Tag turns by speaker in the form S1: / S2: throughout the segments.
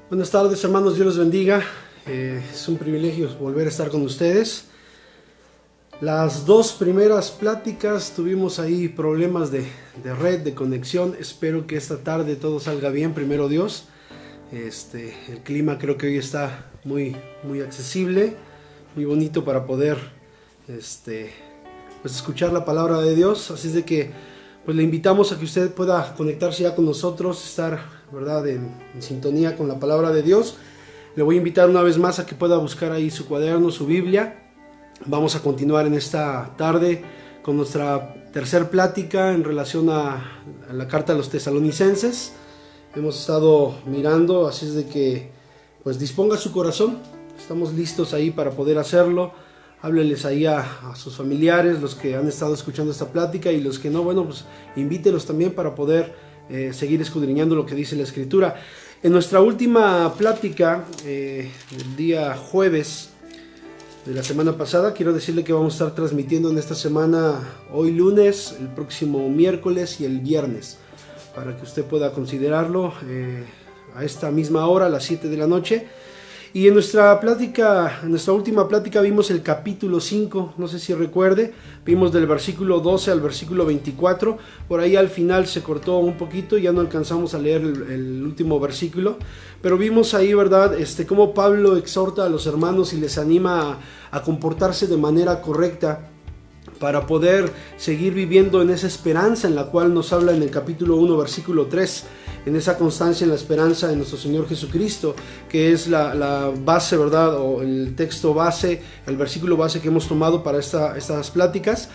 S1: Buenas tardes, hermanos, Dios los bendiga. Es un privilegio volver a estar con ustedes. Las dos primeras pláticas tuvimos ahí problemas de red, de conexión. Espero que esta tarde todo salga bien, primero Dios. El clima creo que hoy está muy accesible, muy bonito para poder pues escuchar la palabra de Dios. Así es de que pues le invitamos a que usted pueda conectarse ya con nosotros, estar, ¿verdad?, en sintonía con la palabra de Dios. Le voy a invitar una vez más a que pueda buscar ahí su cuaderno, su Biblia. Vamos a continuar en esta tarde con nuestra tercer plática en relación a la carta a los tesalonicenses. Hemos estado mirando, así es de que pues disponga su corazón. Estamos listos ahí para poder hacerlo. Hábleles ahí a sus familiares, los que han estado escuchando esta plática, y los que no, bueno, pues invítelos también para poder seguir escudriñando lo que dice la Escritura. En nuestra última plática del día jueves de la semana pasada, quiero decirle que vamos a estar transmitiendo en esta semana, hoy lunes, el próximo miércoles y el viernes, para que usted pueda considerarlo a esta misma hora, a las 7 de la noche. Y en nuestra plática, en nuestra última plática, vimos el capítulo 5, no sé si recuerde, vimos del versículo 12 al versículo 24, por ahí al final se cortó un poquito, ya no alcanzamos a leer el último versículo, pero vimos ahí, ¿verdad?, cómo Pablo exhorta a los hermanos y les anima a comportarse de manera correcta para poder seguir viviendo en esa esperanza en la cual nos habla en el capítulo 1, versículo 3, en esa constancia en la esperanza de nuestro Señor Jesucristo, que es la base, ¿verdad?, o el texto base, el versículo base que hemos tomado para estas pláticas.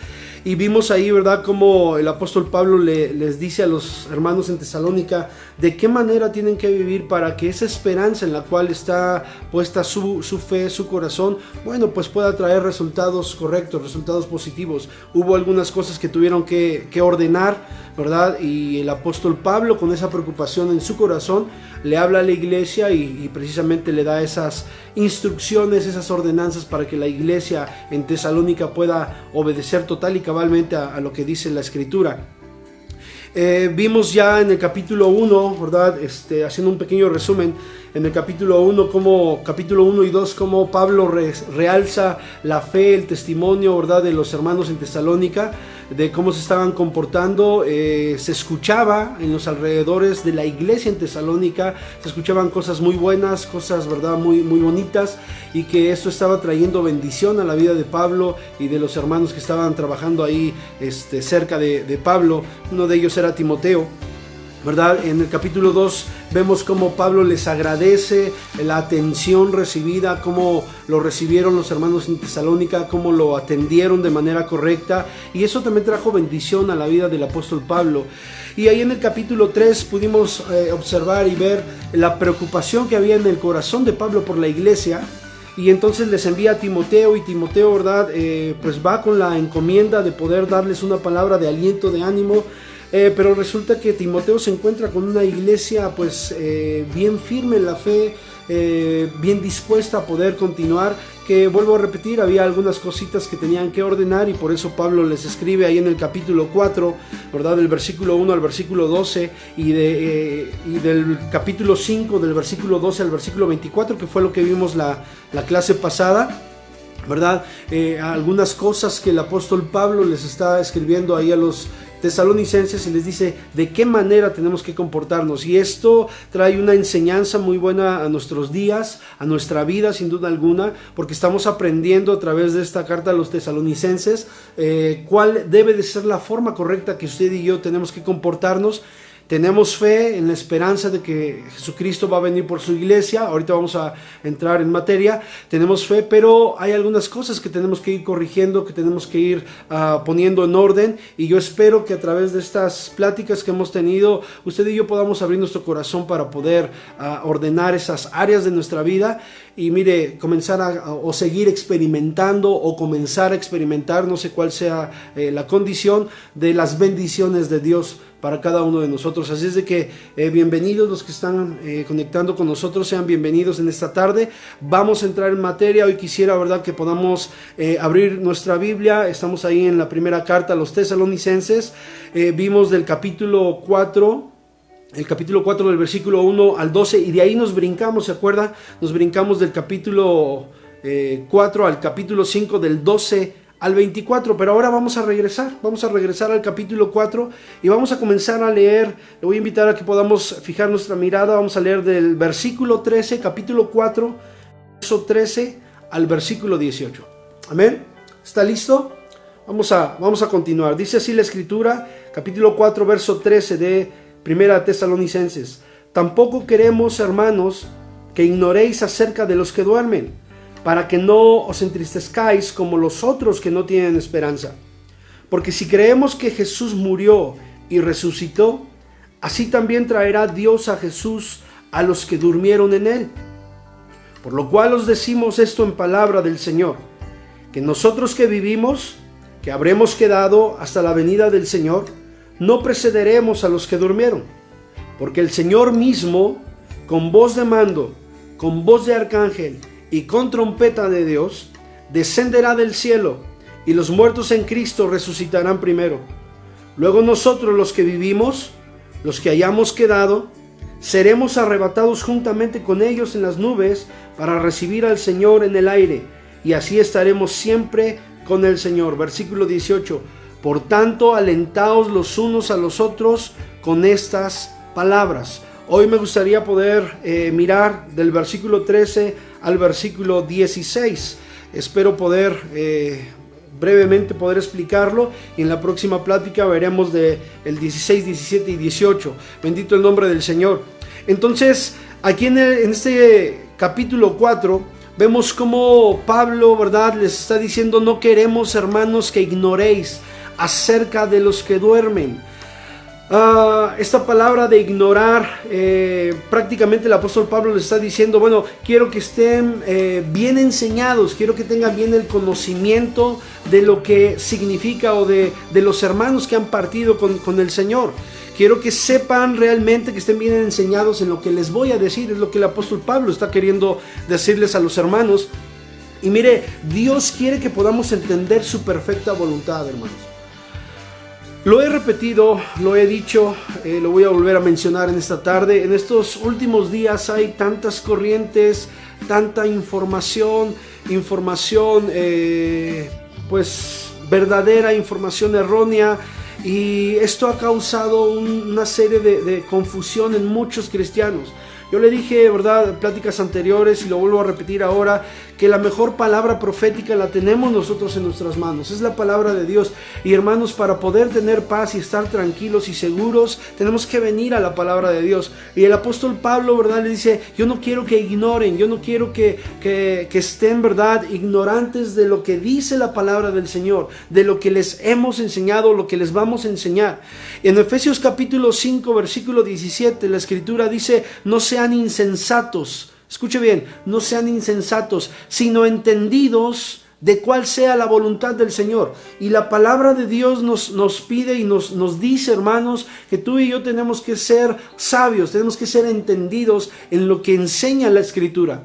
S1: Y vimos ahí, ¿verdad?, cómo el apóstol Pablo les dice a los hermanos en Tesalónica de qué manera tienen que vivir para que esa esperanza en la cual está puesta su fe, su corazón, bueno, pues pueda traer resultados correctos, resultados positivos. Hubo algunas cosas que tuvieron que ordenar, ¿verdad? Y el apóstol Pablo, con esa preocupación en su corazón, le habla a la iglesia y precisamente le da esas instrucciones, esas ordenanzas para que la iglesia en Tesalónica pueda obedecer total y cabalmente a lo que dice la Escritura. Vimos ya en el capítulo 1, ¿verdad?, haciendo un pequeño resumen, en el capítulo 1 y 2, cómo Pablo realza la fe, el testimonio, ¿verdad?, de los hermanos en Tesalónica, de cómo se estaban comportando. Se escuchaba en los alrededores de la iglesia en Tesalónica, se escuchaban cosas muy buenas, cosas, ¿verdad?, muy bonitas, y que esto estaba trayendo bendición a la vida de Pablo y de los hermanos que estaban trabajando ahí cerca de Pablo. Uno de ellos era Timoteo, ¿verdad? En el capítulo 2 vemos cómo Pablo les agradece la atención recibida, cómo lo recibieron los hermanos en Tesalónica, cómo lo atendieron de manera correcta, y eso también trajo bendición a la vida del apóstol Pablo. Y ahí en el capítulo 3 pudimos observar y ver la preocupación que había en el corazón de Pablo por la iglesia. Y entonces les envía a Timoteo, y Timoteo, ¿verdad?, pues va con la encomienda de poder darles una palabra de aliento, de ánimo. Pero resulta que Timoteo se encuentra con una iglesia pues bien firme en la fe, bien dispuesta a poder continuar, que vuelvo a repetir, había algunas cositas que tenían que ordenar, y por eso Pablo les escribe ahí en el capítulo 4, ¿verdad?, del versículo 1 al versículo 12, y del capítulo 5, del versículo 12 al versículo 24, que fue lo que vimos la clase pasada, ¿verdad? Algunas cosas que el apóstol Pablo les está escribiendo ahí a los tesalonicenses, y les dice de qué manera tenemos que comportarnos, y esto trae una enseñanza muy buena a nuestros días, a nuestra vida, sin duda alguna, porque estamos aprendiendo a través de esta carta a los tesalonicenses cuál debe de ser la forma correcta que usted y yo tenemos que comportarnos. Tenemos fe en la esperanza de que Jesucristo va a venir por su iglesia. Ahorita vamos a entrar en materia. Tenemos fe, pero hay algunas cosas que tenemos que ir corrigiendo, que tenemos que ir poniendo en orden. Y yo espero que a través de estas pláticas que hemos tenido, usted y yo podamos abrir nuestro corazón para poder ordenar esas áreas de nuestra vida. Y mire, comenzar o seguir experimentando, o comenzar a experimentar, no sé cuál sea la condición, de las bendiciones de Dios para cada uno de nosotros. Así es de que bienvenidos los que están conectando con nosotros, sean bienvenidos en esta tarde. Vamos a entrar en materia. Hoy quisiera, ¿verdad?, que podamos abrir nuestra Biblia. Estamos ahí en la primera carta a los tesalonicenses. Vimos del capítulo 4 el capítulo 4 del versículo 1 al 12, y de ahí nos brincamos, ¿se acuerda? Nos brincamos del capítulo 4 al capítulo 5, del 12 al 24, pero ahora vamos a regresar al capítulo 4 y vamos a comenzar a leer. Le voy a invitar a que podamos fijar nuestra mirada. Vamos a leer del versículo 13, capítulo 4, verso 13 al versículo 18. Amén. ¿Está listo? Vamos a continuar. Dice así la escritura, capítulo 4, verso 13 de Primera Tesalonicenses: tampoco queremos, hermanos, que ignoréis acerca de los que duermen, para que no os entristezcáis como los otros que no tienen esperanza. Porque si creemos que Jesús murió y resucitó, así también traerá Dios a Jesús a los que durmieron en él. Por lo cual os decimos esto en palabra del Señor, que nosotros que vivimos, que habremos quedado hasta la venida del Señor, no precederemos a los que durmieron. Porque el Señor mismo, con voz de mando, con voz de arcángel y con trompeta de Dios, descenderá del cielo, y los muertos en Cristo resucitarán primero. Luego nosotros, los que vivimos, los que hayamos quedado, seremos arrebatados juntamente con ellos en las nubes para recibir al Señor en el aire, y así estaremos siempre con el Señor. Versículo 18: por tanto, alentaos los unos a los otros con estas palabras. Hoy me gustaría poder mirar del versículo 13 al versículo 16. Espero poder brevemente poder explicarlo, y en la próxima plática veremos del 16, 17 y 18. Bendito el nombre del Señor. Entonces, aquí en este capítulo 4 vemos cómo Pablo, ¿verdad?, les está diciendo: no queremos, hermanos, que ignoréis acerca de los que duermen. Esta palabra de ignorar, prácticamente el apóstol Pablo les está diciendo: bueno, quiero que estén bien enseñados, quiero que tengan bien el conocimiento de lo que significa, o de los hermanos que han partido con el Señor. Quiero que sepan realmente, que estén bien enseñados en lo que les voy a decir. Es lo que el apóstol Pablo está queriendo decirles a los hermanos. Y mire, Dios quiere que podamos entender su perfecta voluntad, hermanos. Lo he repetido, lo he dicho, lo voy a volver a mencionar en esta tarde. En estos últimos días hay tantas corrientes, tanta información, pues verdadera, información errónea. Y esto ha causado una serie de confusión en muchos cristianos. Yo le dije, ¿verdad?, pláticas anteriores, y lo vuelvo a repetir ahora, que la mejor palabra profética la tenemos nosotros en nuestras manos. Es la palabra de Dios. Y hermanos, para poder tener paz y estar tranquilos y seguros, tenemos que venir a la palabra de Dios. Y el apóstol Pablo, ¿verdad?, le dice: yo no quiero que ignoren, yo no quiero que estén, ¿verdad?, ignorantes de lo que dice la palabra del Señor, de lo que les hemos enseñado, lo que les vamos a enseñar. En Efesios capítulo 5, versículo 17, la escritura dice: no sean insensatos. Escuche bien, no sean insensatos, sino entendidos de cuál sea la voluntad del Señor. Y la palabra de Dios nos pide y nos dice, hermanos, que tú y yo tenemos que ser sabios, tenemos que ser entendidos en lo que enseña la Escritura.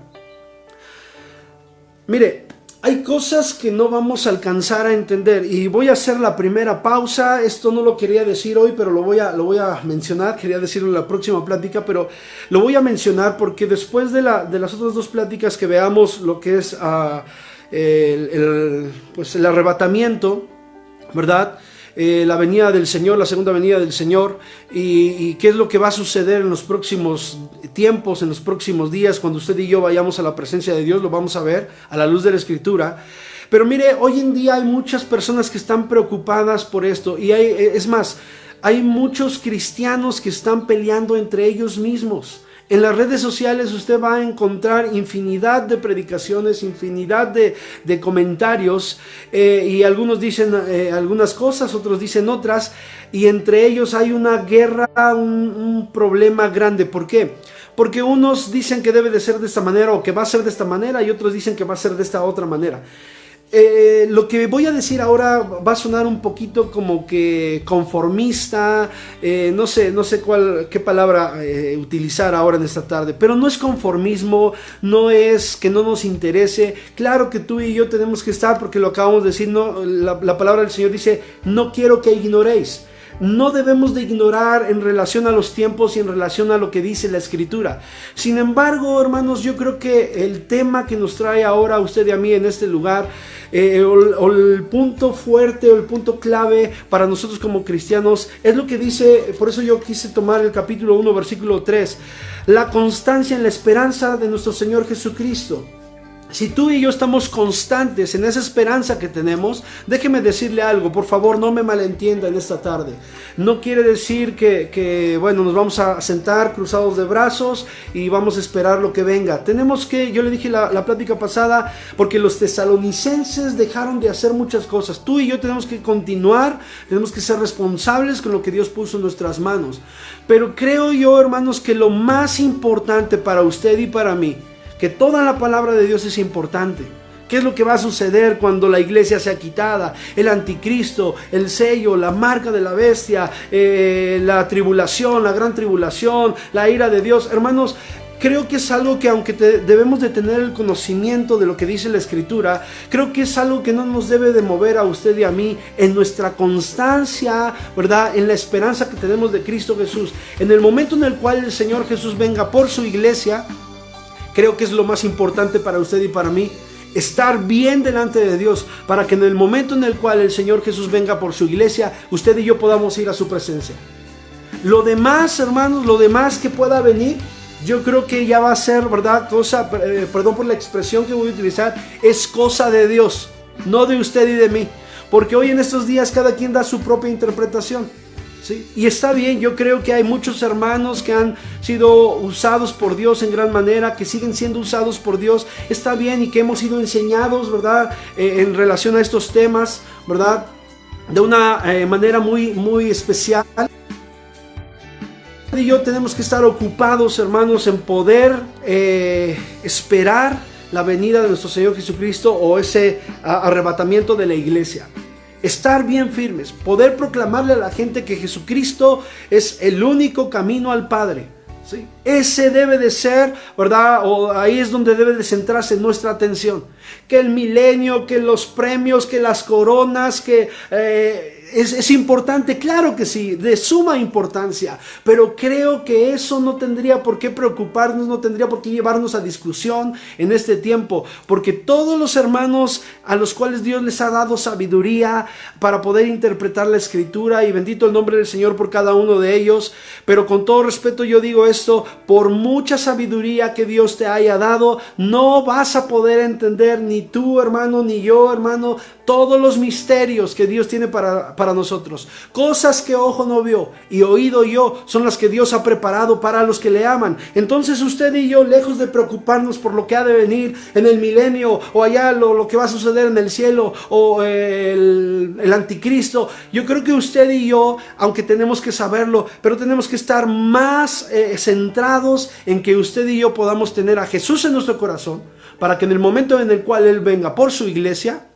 S1: Mire, hay cosas que no vamos a alcanzar a entender, y voy a hacer la primera pausa. Esto no lo quería decir hoy, pero lo voy a mencionar. Quería decirlo en la próxima plática, pero lo voy a mencionar porque después de las otras dos pláticas que veamos lo que es pues el arrebatamiento, ¿verdad?, la venida del Señor, la segunda venida del Señor, y qué es lo que va a suceder en los próximos tiempos, en los próximos días, cuando usted y yo vayamos a la presencia de Dios. Lo vamos a ver a la luz de la Escritura. Pero mire, hoy en día hay muchas personas que están preocupadas por esto, y hay muchos cristianos que están peleando entre ellos mismos. En las redes sociales usted va a encontrar infinidad de predicaciones, infinidad de comentarios, y algunos dicen algunas cosas, otros dicen otras, y entre ellos hay una guerra, un problema grande. ¿Por qué? Porque unos dicen que debe de ser de esta manera, o que va a ser de esta manera, y otros dicen que va a ser de esta otra manera. Lo que voy a decir ahora va a sonar un poquito como que conformista, no sé qué palabra utilizar ahora en esta tarde, pero no es conformismo, no es que no nos interese. Claro que tú y yo tenemos que estar, porque lo acabamos de decir, no, la palabra del Señor dice: no quiero que ignoréis. no debemos de ignorar en relación a los tiempos y en relación a lo que dice la Escritura. Sin embargo, hermanos, yo creo que el tema que nos trae ahora a usted y a mí en este lugar, o el punto fuerte o el punto clave para nosotros como cristianos, es lo que dice, por eso yo quise tomar el capítulo 1, versículo 3, la constancia en la esperanza de nuestro Señor Jesucristo. Si tú y yo estamos constantes en esa esperanza que tenemos, déjeme decirle algo, por favor, no me malentienda en esta tarde. No quiere decir que bueno, nos vamos a sentar cruzados de brazos y vamos a esperar lo que venga. Tenemos que, yo le dije la plática pasada, porque los tesalonicenses dejaron de hacer muchas cosas. Tú y yo tenemos que continuar, tenemos que ser responsables con lo que Dios puso en nuestras manos. Pero creo yo, hermanos, que lo más importante para usted y para mí, que toda la palabra de Dios es importante. ¿Qué es lo que va a suceder cuando la iglesia sea quitada? El anticristo, el sello, la marca de la bestia, la tribulación, la gran tribulación, la ira de Dios. Hermanos, creo que es algo que aunque debemos de tener el conocimiento de lo que dice la Escritura, creo que es algo que no nos debe de mover a usted y a mí en nuestra constancia, ¿verdad? En la esperanza que tenemos de Cristo Jesús. En el momento en el cual el Señor Jesús venga por su iglesia, creo que es lo más importante para usted y para mí, estar bien delante de Dios, para que en el momento en el cual el Señor Jesús venga por su iglesia, usted y yo podamos ir a su presencia. Lo demás, hermanos, lo demás que pueda venir, yo creo que ya va a ser, ¿verdad? Cosa, perdón por la expresión que voy a utilizar, es cosa de Dios, no de usted y de mí, porque hoy en estos días cada quien da su propia interpretación. ¿Sí? Y está bien, yo creo que hay muchos hermanos que han sido usados por Dios en gran manera, que siguen siendo usados por Dios, está bien, y que hemos sido enseñados, ¿verdad? En relación a estos temas, ¿verdad? De una manera muy, muy especial. Y yo tenemos que estar ocupados, hermanos, en poder esperar la venida de nuestro Señor Jesucristo o ese arrebatamiento de la iglesia. Estar bien firmes, poder proclamarle a la gente que Jesucristo es el único camino al Padre, ¿sí? Ese debe de ser, ¿verdad? O ahí es donde debe de centrarse nuestra atención. Que el milenio, que los premios, que las coronas, que es importante, claro que sí, de suma importancia, pero creo que eso no tendría por qué preocuparnos, no tendría por qué llevarnos a discusión en este tiempo, porque todos los hermanos a los cuales Dios les ha dado sabiduría para poder interpretar la Escritura, y bendito el nombre del Señor por cada uno de ellos, pero con todo respeto yo digo esto, por mucha sabiduría que Dios te haya dado, no vas a poder entender, ni tú, hermano, ni yo, hermano, todos los misterios que Dios tiene para nosotros. Cosas que ojo no vio y oído yo son las que Dios ha preparado para los que le aman. Entonces usted y yo, lejos de preocuparnos por lo que ha de venir en el milenio o allá lo que va a suceder en el cielo o el anticristo, yo creo que usted y yo, aunque tenemos que saberlo, pero tenemos que estar más centrados en que usted y yo podamos tener a Jesús en nuestro corazón, para que en el momento en el cual Él venga por su iglesia,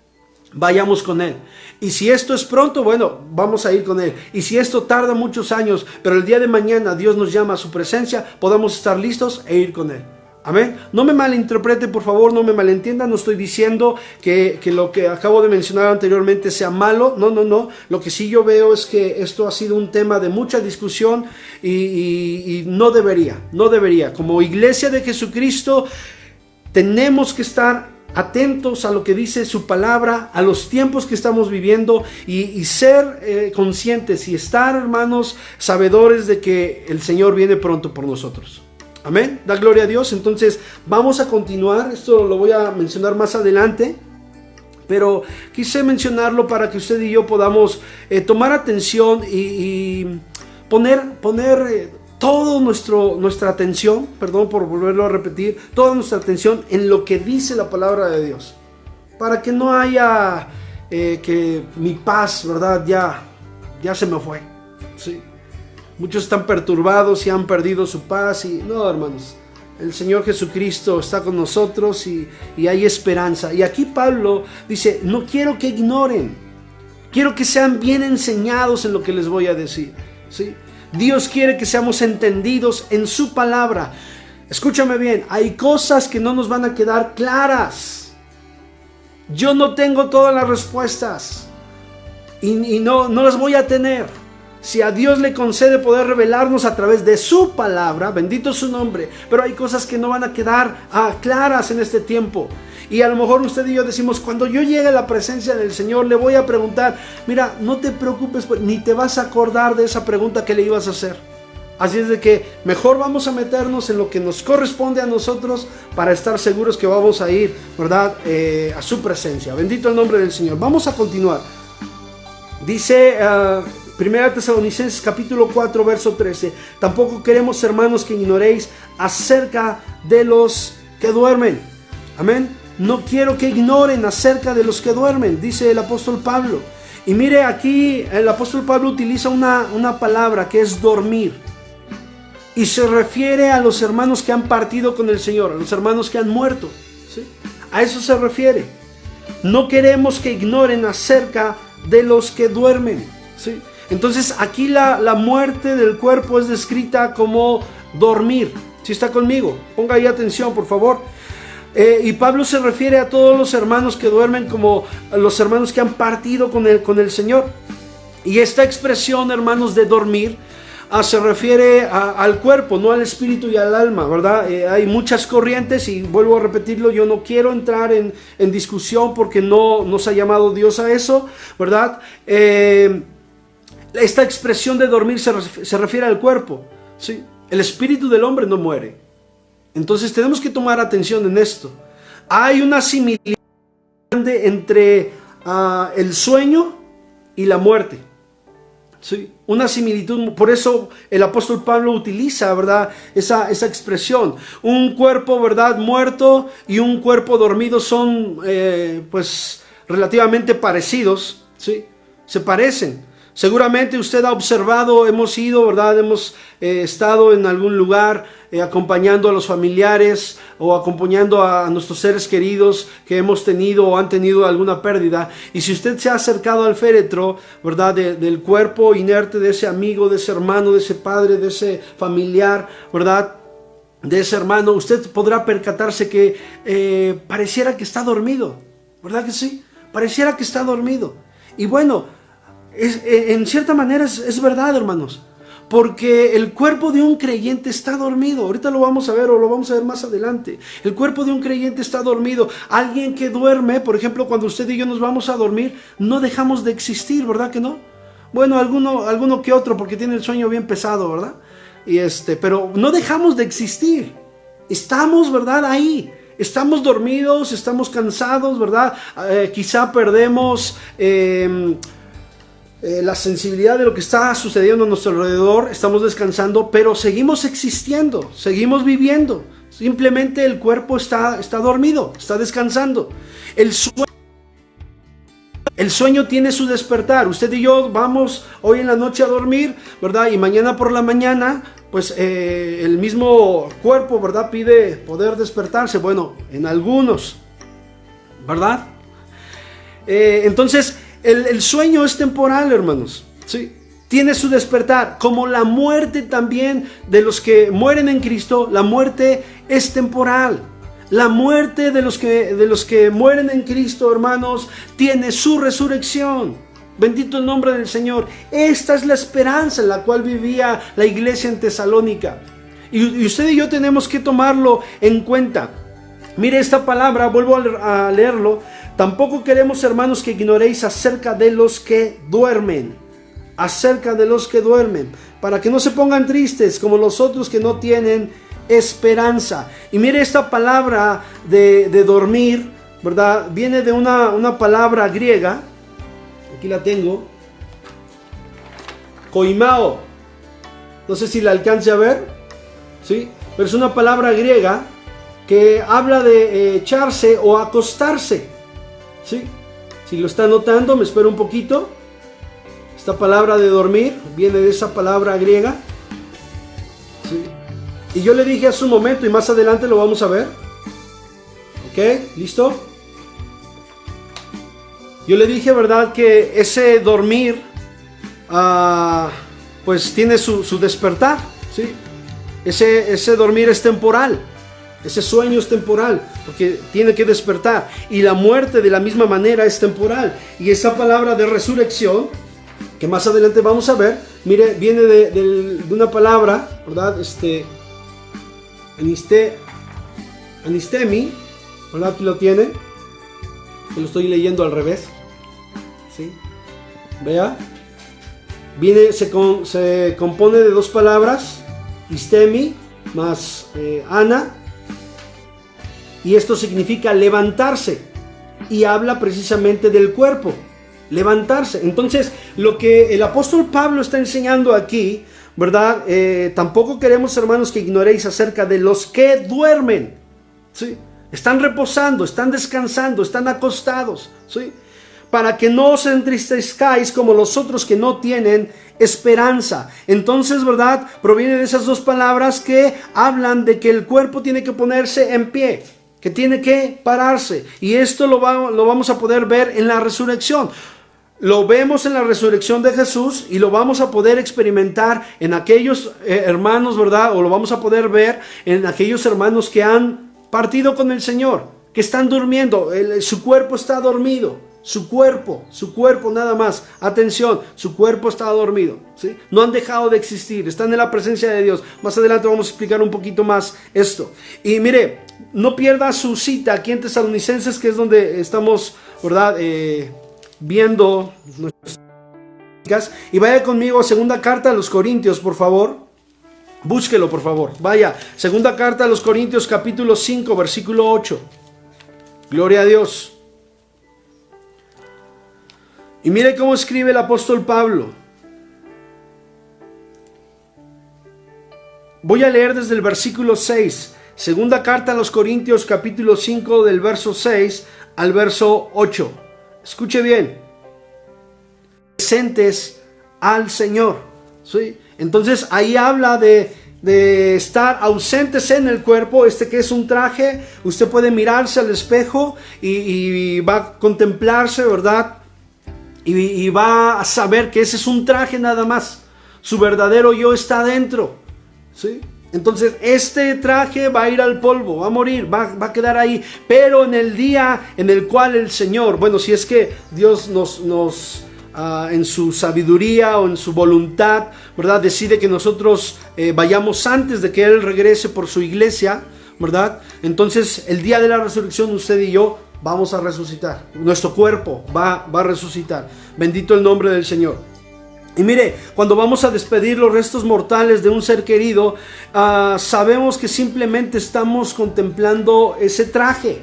S1: vayamos con Él. Y si esto es pronto, bueno, vamos a ir con Él. Y si esto tarda muchos años, pero el día de mañana Dios nos llama a su presencia, podamos estar listos e ir con Él. Amén. No me malinterprete, por favor, no me malentienda. No estoy diciendo que lo que acabo de mencionar anteriormente sea malo. No. Lo que sí yo veo es que esto ha sido un tema de mucha discusión y no debería. Como iglesia de Jesucristo, tenemos que estar atentos a lo que dice su palabra, a los tiempos que estamos viviendo y ser conscientes y estar, hermanos, sabedores de que el Señor viene pronto por nosotros. Amén, da gloria a Dios. Entonces vamos a continuar, esto lo voy a mencionar más adelante, pero quise mencionarlo para que usted y yo podamos tomar atención y poner toda nuestra atención, perdón por volverlo a repetir, toda nuestra atención en lo que dice la palabra de Dios, para que no haya que mi paz, ¿verdad? Ya se me fue, ¿sí? Muchos están perturbados y han perdido su paz y no, hermanos, el Señor Jesucristo está con nosotros y hay esperanza. Y aquí Pablo dice, no quiero que ignoren, quiero que sean bien enseñados en lo que les voy a decir, ¿sí? Dios quiere que seamos entendidos en su palabra. Escúchame bien, hay cosas que no nos van a quedar claras. Yo no tengo todas las respuestas y no las voy a tener. Si a Dios le concede poder revelarnos a través de su palabra, bendito su nombre, pero hay cosas que no van a quedar claras en este tiempo. Y a lo mejor usted y yo decimos, cuando yo llegue a la presencia del Señor, le voy a preguntar, mira, no te preocupes, ni te vas a acordar de esa pregunta que le ibas a hacer. Así es de que mejor vamos a meternos en lo que nos corresponde a nosotros para estar seguros que vamos a ir, ¿verdad?, a su presencia. Bendito el nombre del Señor. Vamos a continuar. Dice 1 Tesalonicenses capítulo 4 verso 13: tampoco queremos, hermanos, que ignoréis acerca de los que duermen. Amén. No quiero que ignoren acerca de los que duermen, dice el apóstol Pablo. Y mire, aquí el apóstol Pablo utiliza una palabra que es dormir. Y se refiere a los hermanos que han partido con el Señor, a los hermanos que han muerto, ¿sí? A eso se refiere. No queremos que ignoren acerca de los que duermen, ¿sí? Entonces aquí la muerte del cuerpo es descrita como dormir. ¿Sí está conmigo? Ponga ahí atención, por favor. Y Pablo se refiere a todos los hermanos que duermen como a los hermanos que han partido con el Señor. Y esta expresión, hermanos, de dormir, se refiere al cuerpo, no al espíritu y al alma, ¿verdad? Hay muchas corrientes y vuelvo a repetirlo, yo no quiero entrar en discusión porque no nos ha llamado Dios a eso, ¿verdad? Esta expresión de dormir se refiere al cuerpo, ¿sí? El espíritu del hombre no muere. Entonces tenemos que tomar atención en esto. Hay una similitud grande entre el sueño y la muerte. Sí, una similitud. Por eso el apóstol Pablo utiliza, ¿verdad?, esa expresión. Un cuerpo, ¿verdad?, muerto y un cuerpo dormido son pues relativamente parecidos, ¿sí? Se parecen. Seguramente usted ha observado, hemos ido, ¿verdad?, hemos estado en algún lugar acompañando a los familiares o acompañando a nuestros seres queridos que hemos tenido o han tenido alguna pérdida. Y si usted se ha acercado al féretro, ¿verdad?, del cuerpo inerte de ese amigo, de ese hermano, de ese padre, de ese familiar, ¿verdad?, de ese hermano, usted podrá percatarse que pareciera que está dormido, ¿verdad que sí? Pareciera que está dormido. Y bueno, en cierta manera es verdad, hermanos, porque el cuerpo de un creyente está dormido. Ahorita lo vamos a ver o lo vamos a ver más adelante. El cuerpo de un creyente está dormido. Alguien que duerme, por ejemplo, cuando usted y yo nos vamos a dormir, no dejamos de existir, ¿verdad que no? Bueno, alguno que otro porque tiene el sueño bien pesado, ¿verdad? Pero no dejamos de existir. Estamos, ¿verdad?, ahí. Estamos dormidos, estamos cansados, ¿verdad? Quizá perdemos la sensibilidad de lo que está sucediendo a nuestro alrededor, estamos descansando, pero seguimos existiendo, seguimos viviendo. Simplemente el cuerpo está dormido, está descansando. El sueño tiene su despertar. Usted y yo vamos hoy en la noche a dormir, ¿verdad? Y mañana por la mañana, pues el mismo cuerpo, ¿verdad?, pide poder despertarse. Bueno, en algunos, ¿verdad? Entonces, el sueño es temporal, hermanos, ¿sí? Tiene su despertar, como la muerte también de los que mueren en Cristo. La muerte es temporal. La muerte de los que mueren en Cristo, hermanos, tiene su resurrección. Bendito el nombre del Señor. Esta es la esperanza en la cual vivía la iglesia en Tesalónica. Y usted y yo tenemos que tomarlo en cuenta. Mire esta palabra, vuelvo a leerlo. Tampoco queremos, hermanos, que ignoréis acerca de los que duermen. Acerca de los que duermen. Para que no se pongan tristes como los otros que no tienen esperanza. Y mire esta palabra de dormir, ¿verdad? Viene de una palabra griega. Aquí la tengo. Koimao. No sé si la alcance a ver. ¿Sí? Pero es una palabra griega que habla de echarse o acostarse. ¿Sí? Si lo está notando, me espero un poquito. Esta palabra de dormir viene de esa palabra griega. ¿Sí? Y yo le dije hace un momento, y más adelante lo vamos a ver. ¿Ok? ¿Listo? Yo le dije, ¿verdad?, que ese dormir pues tiene su despertar. ¿Sí? Ese dormir es temporal. Ese sueño es temporal, porque tiene que despertar. Y la muerte de la misma manera es temporal. Y esa palabra de resurrección que más adelante vamos a ver. Mire, viene de una palabra, ¿verdad? Anistemi, ¿verdad? Aquí lo tiene. Lo estoy leyendo al revés. ¿Sí? Vea. Se compone de dos palabras, istemi más ana, y esto significa levantarse, y habla precisamente del cuerpo, levantarse. Entonces, lo que el apóstol Pablo está enseñando aquí, ¿verdad? Tampoco queremos, hermanos, que ignoréis acerca de los que duermen, ¿sí? Están reposando, están descansando, están acostados, ¿sí? Para que no os entristezcáis como los otros que no tienen esperanza. Entonces, ¿verdad? Proviene de esas dos palabras que hablan de que el cuerpo tiene que ponerse en pie, que tiene que pararse. Y esto lo vamos a poder ver en la resurrección. Lo vemos en la resurrección de Jesús y lo vamos a poder experimentar en aquellos hermanos, ¿verdad? O lo vamos a poder ver en aquellos hermanos que han partido con el Señor, que están durmiendo. Su cuerpo está dormido. Su cuerpo nada más. Atención, su cuerpo está dormido, ¿sí? No han dejado de existir, están en la presencia de Dios. Más adelante vamos a explicar un poquito más esto. Y mire, no pierda su cita aquí en Tesalonicenses, que es donde estamos, ¿verdad? Viendo nuestras... Y vaya conmigo a segunda carta a los Corintios, por favor. Búsquelo, por favor. Vaya, segunda carta a los Corintios, capítulo 5, versículo 8. Gloria a Dios. Y mire cómo escribe el apóstol Pablo. Voy a leer desde el versículo 6. Segunda carta a los Corintios, capítulo 5, del verso 6 al verso 8. Escuche bien. Presentes al Señor, ¿sí? Entonces ahí habla de estar ausentes en el cuerpo, que es un traje. Usted puede mirarse al espejo y va a contemplarse, ¿verdad? Y va a saber que ese es un traje nada más. Su verdadero yo está dentro, ¿sí? Entonces este traje va a ir al polvo, va a morir, va a quedar ahí. Pero en el día en el cual el Señor, bueno, si es que Dios nos en su sabiduría o en su voluntad, ¿verdad? Decide que nosotros vayamos antes de que Él regrese por su iglesia, ¿verdad? Entonces el día de la resurrección usted y yo vamos a resucitar. Nuestro cuerpo va a resucitar. Bendito el nombre del Señor. Y mire, cuando vamos a despedir los restos mortales de un ser querido, sabemos que simplemente estamos contemplando ese traje,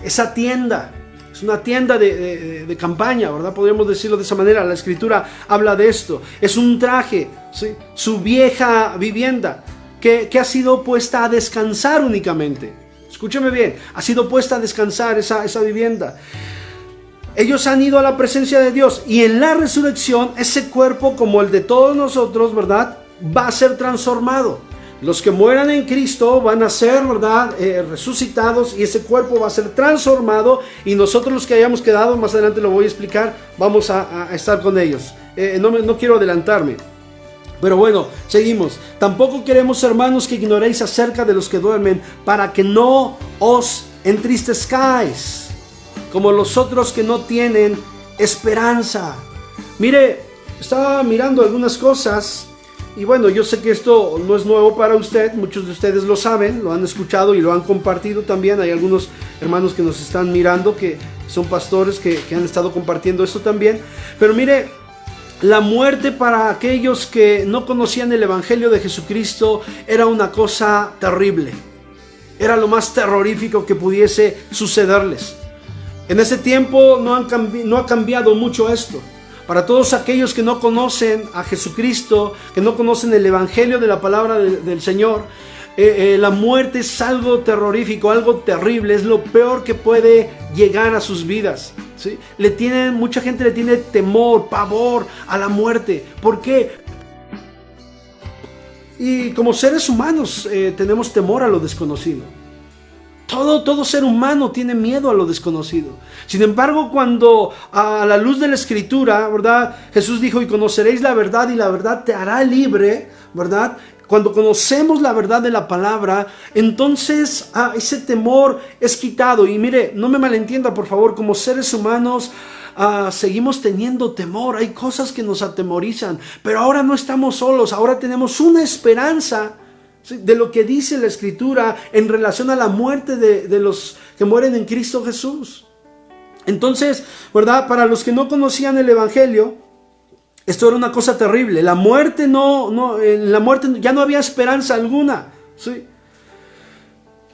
S1: esa tienda. Es una tienda de campaña, ¿verdad? Podríamos decirlo de esa manera. La Escritura habla de esto. Es un traje, ¿sí? Su vieja vivienda que ha sido puesta a descansar únicamente. Escúcheme bien, ha sido puesta a descansar esa vivienda. Ellos han ido a la presencia de Dios y en la resurrección ese cuerpo, como el de todos nosotros, ¿verdad? Va a ser transformado. Los que mueran en Cristo van a ser, ¿verdad? Resucitados, y ese cuerpo va a ser transformado, y nosotros los que hayamos quedado, más adelante lo voy a explicar, vamos a estar con ellos. No quiero adelantarme. Pero bueno, seguimos. Tampoco queremos, hermanos, que ignoréis acerca de los que duermen, para que no os entristezcáis como los otros que no tienen esperanza. Mire, estaba mirando algunas cosas y bueno, yo sé que esto no es nuevo para usted. Muchos de ustedes lo saben, lo han escuchado y lo han compartido también. Hay algunos hermanos que nos están mirando, que son pastores, que han estado compartiendo esto también. Pero mire, la muerte para aquellos que no conocían el Evangelio de Jesucristo era una cosa terrible. Era lo más terrorífico que pudiese sucederles. En ese tiempo no ha cambiado mucho esto. Para todos aquellos que no conocen a Jesucristo, que no conocen el Evangelio de la palabra del Señor, la muerte es algo terrorífico, algo terrible, es lo peor que puede llegar a sus vidas, ¿sí? Mucha gente le tiene temor, pavor a la muerte. ¿Por qué? Y como seres humanos tenemos temor a lo desconocido. Todo ser humano tiene miedo a lo desconocido. Sin embargo, cuando a la luz de la Escritura, ¿verdad? Jesús dijo: y conoceréis la verdad y la verdad te hará libre, ¿verdad? Cuando conocemos la verdad de la palabra, entonces ese temor es quitado. Y mire, no me malentienda por favor, como seres humanos seguimos teniendo temor, hay cosas que nos atemorizan, pero ahora no estamos solos, ahora tenemos una esperanza, ¿sí?, de lo que dice la Escritura en relación a la muerte de los que mueren en Cristo Jesús. Entonces, ¿verdad? Para los que no conocían el Evangelio, esto era una cosa terrible. La muerte en la muerte ya no había esperanza alguna, ¿sí?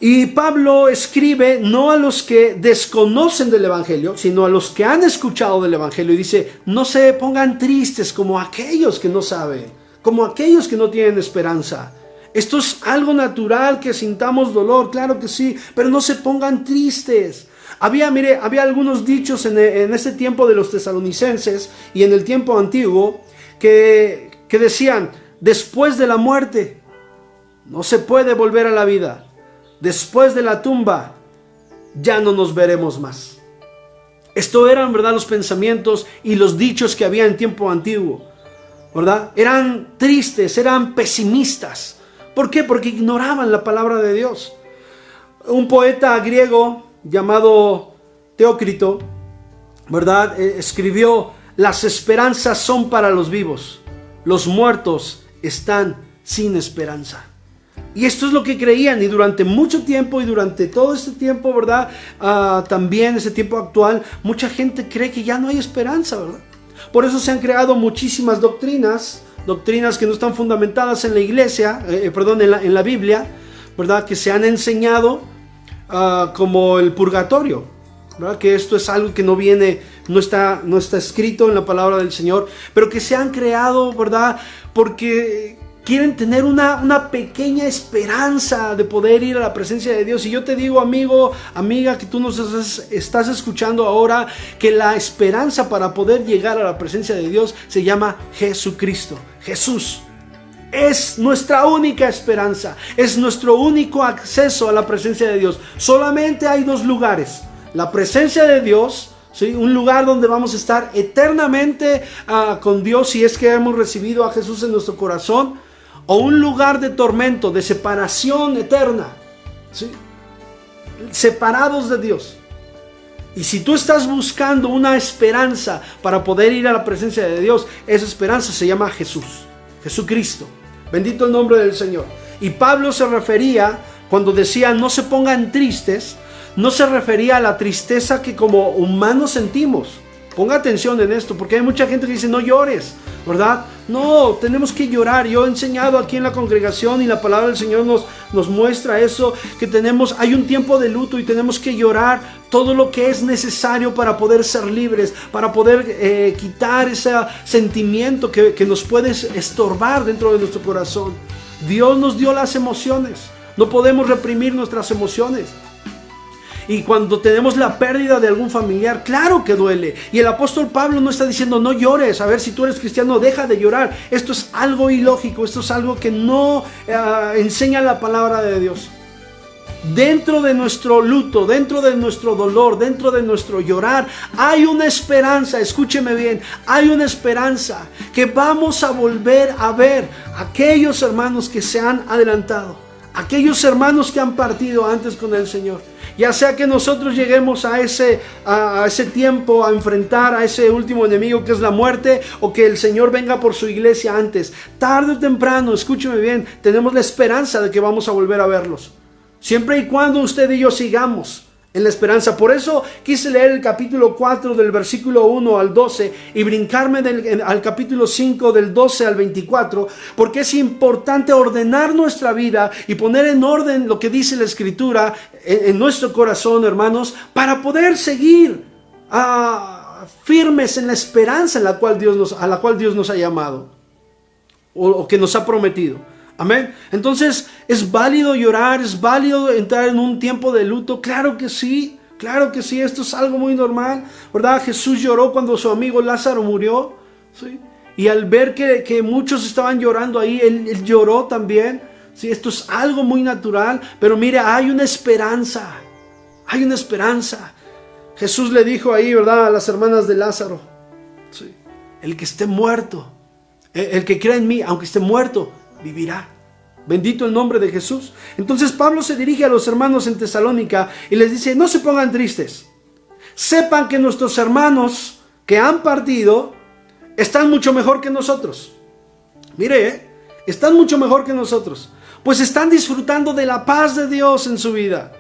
S1: Y Pablo escribe no a los que desconocen del Evangelio, sino a los que han escuchado del Evangelio. Y dice, no se pongan tristes como aquellos que no saben, como aquellos que no tienen esperanza. Esto es algo natural, que sintamos dolor, claro que sí, pero no se pongan tristes. Había algunos dichos en este tiempo de los tesalonicenses y en el tiempo antiguo que decían, después de la muerte no se puede volver a la vida. Después de la tumba ya no nos veremos más. Esto eran, ¿verdad?, los pensamientos y los dichos que había en tiempo antiguo, ¿verdad? Eran tristes, eran pesimistas. ¿Por qué? Porque ignoraban la palabra de Dios. Un poeta griego llamado Teócrito, ¿verdad?, escribió, las esperanzas son para los vivos, los muertos están sin esperanza. Y esto es lo que creían, y durante mucho tiempo y durante todo este tiempo, ¿verdad?, también ese tiempo actual, mucha gente cree que ya no hay esperanza, ¿verdad? Por eso se han creado muchísimas doctrinas que no están fundamentadas en la iglesia, en la Biblia, ¿verdad?, que se han enseñado como el purgatorio, ¿verdad?, que esto es algo que no está escrito en la palabra del Señor, pero que se han creado, ¿verdad?, porque quieren tener una pequeña esperanza de poder ir a la presencia de Dios. Y yo te digo, amigo, amiga, que tú nos estás escuchando ahora, que la esperanza para poder llegar a la presencia de Dios se llama Jesucristo. Jesús es nuestra única esperanza, es nuestro único acceso a la presencia de Dios. Solamente hay dos lugares: la presencia de Dios, ¿sí?, un lugar donde vamos a estar eternamente con Dios si es que hemos recibido a Jesús en nuestro corazón, o un lugar de tormento, de separación eterna, ¿sí?, separados de Dios. Y si tú estás buscando una esperanza para poder ir a la presencia de Dios, esa esperanza se llama Jesús, Jesucristo. Bendito el nombre del Señor. Y Pablo se refería, cuando decía no se pongan tristes, no se refería a la tristeza que como humanos sentimos. Ponga atención en esto, porque hay mucha gente que dice no llores, ¿verdad? No, tenemos que llorar. Yo he enseñado aquí en la congregación y la palabra del Señor nos muestra eso, que hay un tiempo de luto y tenemos que llorar todo lo que es necesario para poder ser libres, para poder quitar ese sentimiento que nos puede estorbar dentro de nuestro corazón. Dios nos dio las emociones, no podemos reprimir nuestras emociones. Y cuando tenemos la pérdida de algún familiar, claro que duele. Y el apóstol Pablo no está diciendo no llores. A ver, si tú eres cristiano, deja de llorar. Esto es algo ilógico, esto es algo que no enseña la palabra de Dios. Dentro de nuestro luto, dentro de nuestro dolor, dentro de nuestro llorar, hay una esperanza. Escúcheme bien, hay una esperanza que vamos a volver a ver a aquellos hermanos que se han adelantado, aquellos hermanos que han partido antes con el Señor. Ya sea que nosotros lleguemos a ese tiempo, a enfrentar a ese último enemigo que es la muerte, o que el Señor venga por su iglesia antes, tarde o temprano, escúcheme bien, tenemos la esperanza de que vamos a volver a verlos, siempre y cuando usted y yo sigamos en la esperanza. Por eso quise leer el capítulo 4 del versículo 1 al 12 y brincarme al capítulo 5 del 12 al 24, porque es importante ordenar nuestra vida y poner en orden lo que dice la Escritura en nuestro corazón, hermanos, para poder seguir firmes en la esperanza a la cual Dios nos ha llamado o que nos ha prometido. Amén. Entonces, ¿es válido llorar? ¿Es válido entrar en un tiempo de luto? Claro que sí, esto es algo muy normal, ¿verdad? Jesús lloró cuando su amigo Lázaro murió, ¿sí? Y al ver que muchos estaban llorando ahí, él lloró también, ¿sí? Esto es algo muy natural, pero mire, hay una esperanza, Jesús le dijo ahí, ¿verdad?, a las hermanas de Lázaro, ¿sí?, el que esté muerto, el que crea en mí, aunque esté muerto, vivirá. Bendito el nombre de Jesús. Entonces Pablo se dirige a los hermanos en Tesalónica y les dice: no se pongan tristes, sepan que nuestros hermanos que han partido están mucho mejor que nosotros. Mire, están mucho mejor que nosotros, pues están disfrutando de la paz de Dios en su vida.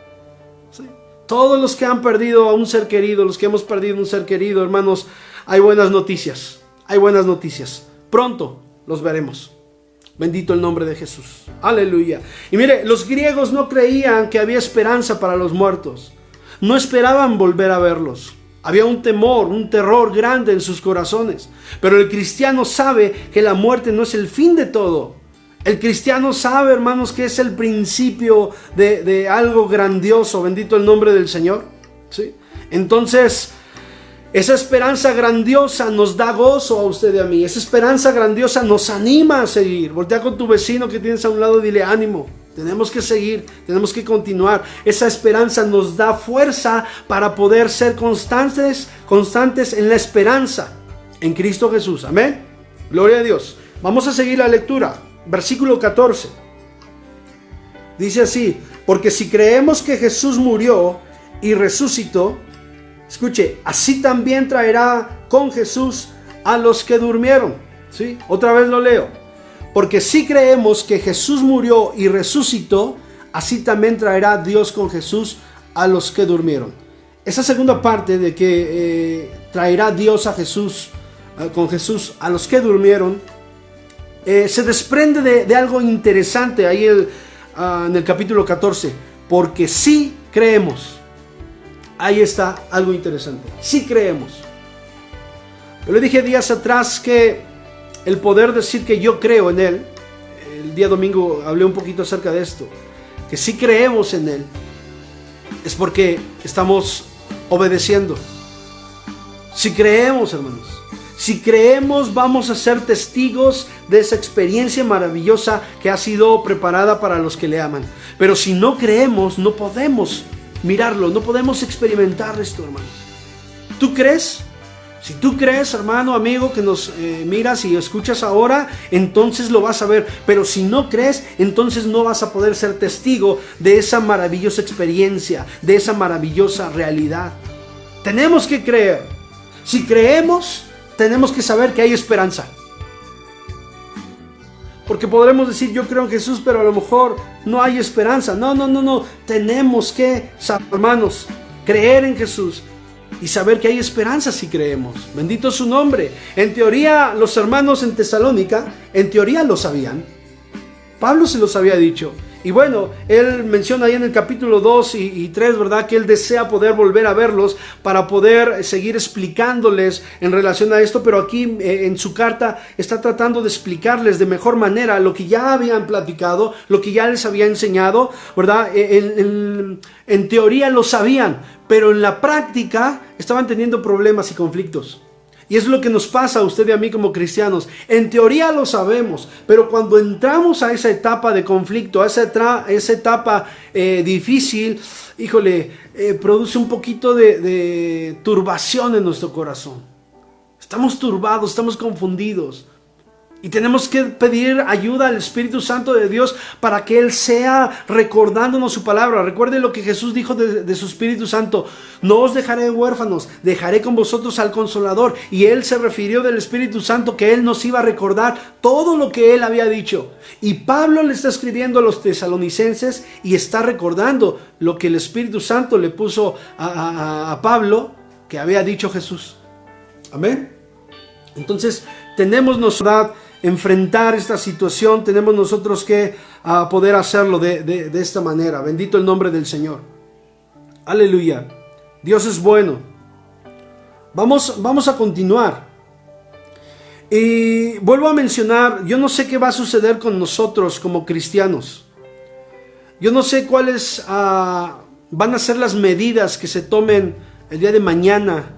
S1: ¿Sí? Todos los que han perdido a un ser querido, los que hemos perdido un ser querido, hermanos, hay buenas noticias. Hay buenas noticias. Pronto los veremos. Bendito el nombre de Jesús. Aleluya. Y mire, los griegos no creían que había esperanza para los muertos. No esperaban volver a verlos. Había un temor, un terror grande en sus corazones. Pero el cristiano sabe que la muerte no es el fin de todo. El cristiano sabe, hermanos, que es el principio de algo grandioso. Bendito el nombre del Señor. ¿Sí? Entonces, esa esperanza grandiosa nos da gozo a usted y a mí. Esa esperanza grandiosa nos anima a seguir. Voltea con tu vecino que tienes a un lado y dile: ánimo. Tenemos que seguir, tenemos que continuar. Esa esperanza nos da fuerza para poder ser constantes en la esperanza en Cristo Jesús. Amén. Gloria a Dios. Vamos a seguir la lectura. Versículo 14. Dice así: porque si creemos que Jesús murió y resucitó, escuche, así también traerá con Jesús a los que durmieron. ¿Sí? Otra vez lo leo. Porque si creemos que Jesús murió y resucitó, así también traerá Dios con Jesús a los que durmieron. Esa segunda parte de que traerá Dios a Jesús, con Jesús a los que durmieron, se desprende de algo interesante ahí en el capítulo 14. Porque si creemos. Ahí está algo interesante. Si creemos. Yo le dije días atrás que el poder decir que yo creo en Él, el día domingo hablé un poquito acerca de esto, que si creemos en Él, es porque estamos obedeciendo. Si creemos, hermanos, si creemos, vamos a ser testigos de esa experiencia maravillosa que ha sido preparada para los que le aman. Pero si no creemos, no podemos mirarlo, no podemos experimentar esto, hermanos. ¿Tú crees? Si tú crees, hermano, amigo, que nos miras y escuchas ahora, entonces lo vas a ver. Pero si no crees, entonces no vas a poder ser testigo de esa maravillosa experiencia, de esa maravillosa realidad. Tenemos que creer. Si creemos, tenemos que saber que hay esperanza. Porque podremos decir: yo creo en Jesús, pero a lo mejor no hay esperanza. No. Tenemos que, hermanos, creer en Jesús y saber que hay esperanza si creemos. Bendito es su nombre. En teoría, los hermanos en Tesalónica, en teoría lo sabían. Pablo se los había dicho. Y bueno, él menciona ahí en el capítulo 2 y 3, ¿verdad?, que él desea poder volver a verlos para poder seguir explicándoles en relación a esto. Pero aquí en su carta está tratando de explicarles de mejor manera lo que ya habían platicado, lo que ya les había enseñado, ¿verdad? En teoría lo sabían, pero en la práctica estaban teniendo problemas y conflictos. Y es lo que nos pasa a usted y a mí como cristianos. En teoría lo sabemos, pero cuando entramos a esa etapa de conflicto, a esa etapa difícil, híjole, produce un poquito de turbación en nuestro corazón. Estamos turbados, estamos confundidos. Y tenemos que pedir ayuda al Espíritu Santo de Dios para que Él sea recordándonos su palabra. Recuerde lo que Jesús dijo de su Espíritu Santo: no os dejaré huérfanos, dejaré con vosotros al Consolador. Y Él se refirió del Espíritu Santo, que Él nos iba a recordar todo lo que Él había dicho. Y Pablo le está escribiendo a los tesalonicenses y está recordando lo que el Espíritu Santo le puso a Pablo, que había dicho Jesús. Amén. Entonces tenemos nosotros enfrentar esta situación, tenemos nosotros que poder hacerlo de esta manera. Bendito el nombre del Señor. Aleluya. Dios es bueno. Vamos a continuar. Y vuelvo a mencionar, yo no sé qué va a suceder con nosotros como cristianos. Yo no sé cuáles van a ser las medidas que se tomen el día de mañana,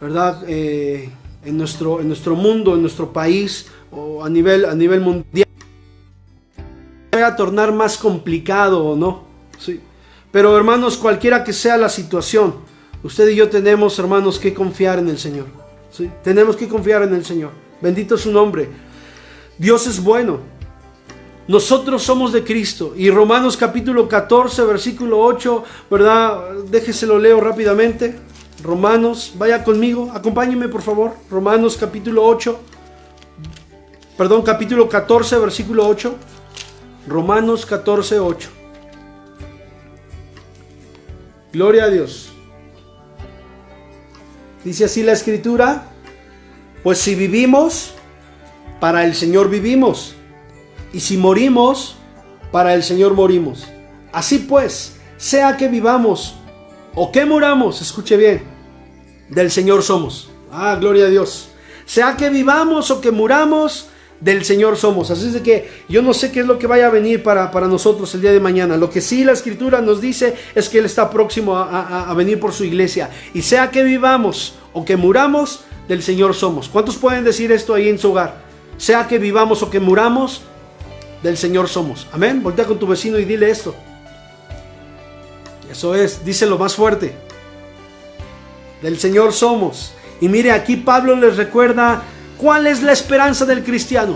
S1: ¿verdad? En nuestro mundo, en nuestro país, o a nivel mundial. Va a tornar más complicado o no, sí. Pero hermanos, cualquiera que sea la situación, usted y yo tenemos, hermanos, que confiar en el Señor, ¿sí? Tenemos que confiar en el Señor. Bendito es su nombre. Dios es bueno. Nosotros somos de Cristo. Y Romanos capítulo 14, versículo 8, ¿verdad? Déjeselo leo rápidamente. Romanos, vaya conmigo, acompáñenme por favor. Romanos capítulo 14, versículo 8. Romanos 14, 8. Gloria a Dios. Dice así la Escritura: pues si vivimos, para el Señor vivimos, y si morimos, para el Señor morimos. Así pues, sea que vivamos o que muramos, escuche bien, del Señor somos. Gloria a Dios. Sea que vivamos o que muramos, del Señor somos. Así es de que yo no sé qué es lo que vaya a venir para nosotros el día de mañana. Lo que sí la Escritura nos dice es que Él está próximo a venir por su iglesia. Y sea que vivamos o que muramos, del Señor somos. ¿Cuántos pueden decir esto ahí en su hogar? Sea que vivamos o que muramos, del Señor somos. Amén. Voltea con tu vecino y dile esto. Eso es, díselo más fuerte. Del Señor somos. Y mire, aquí Pablo les recuerda cuál es la esperanza del cristiano.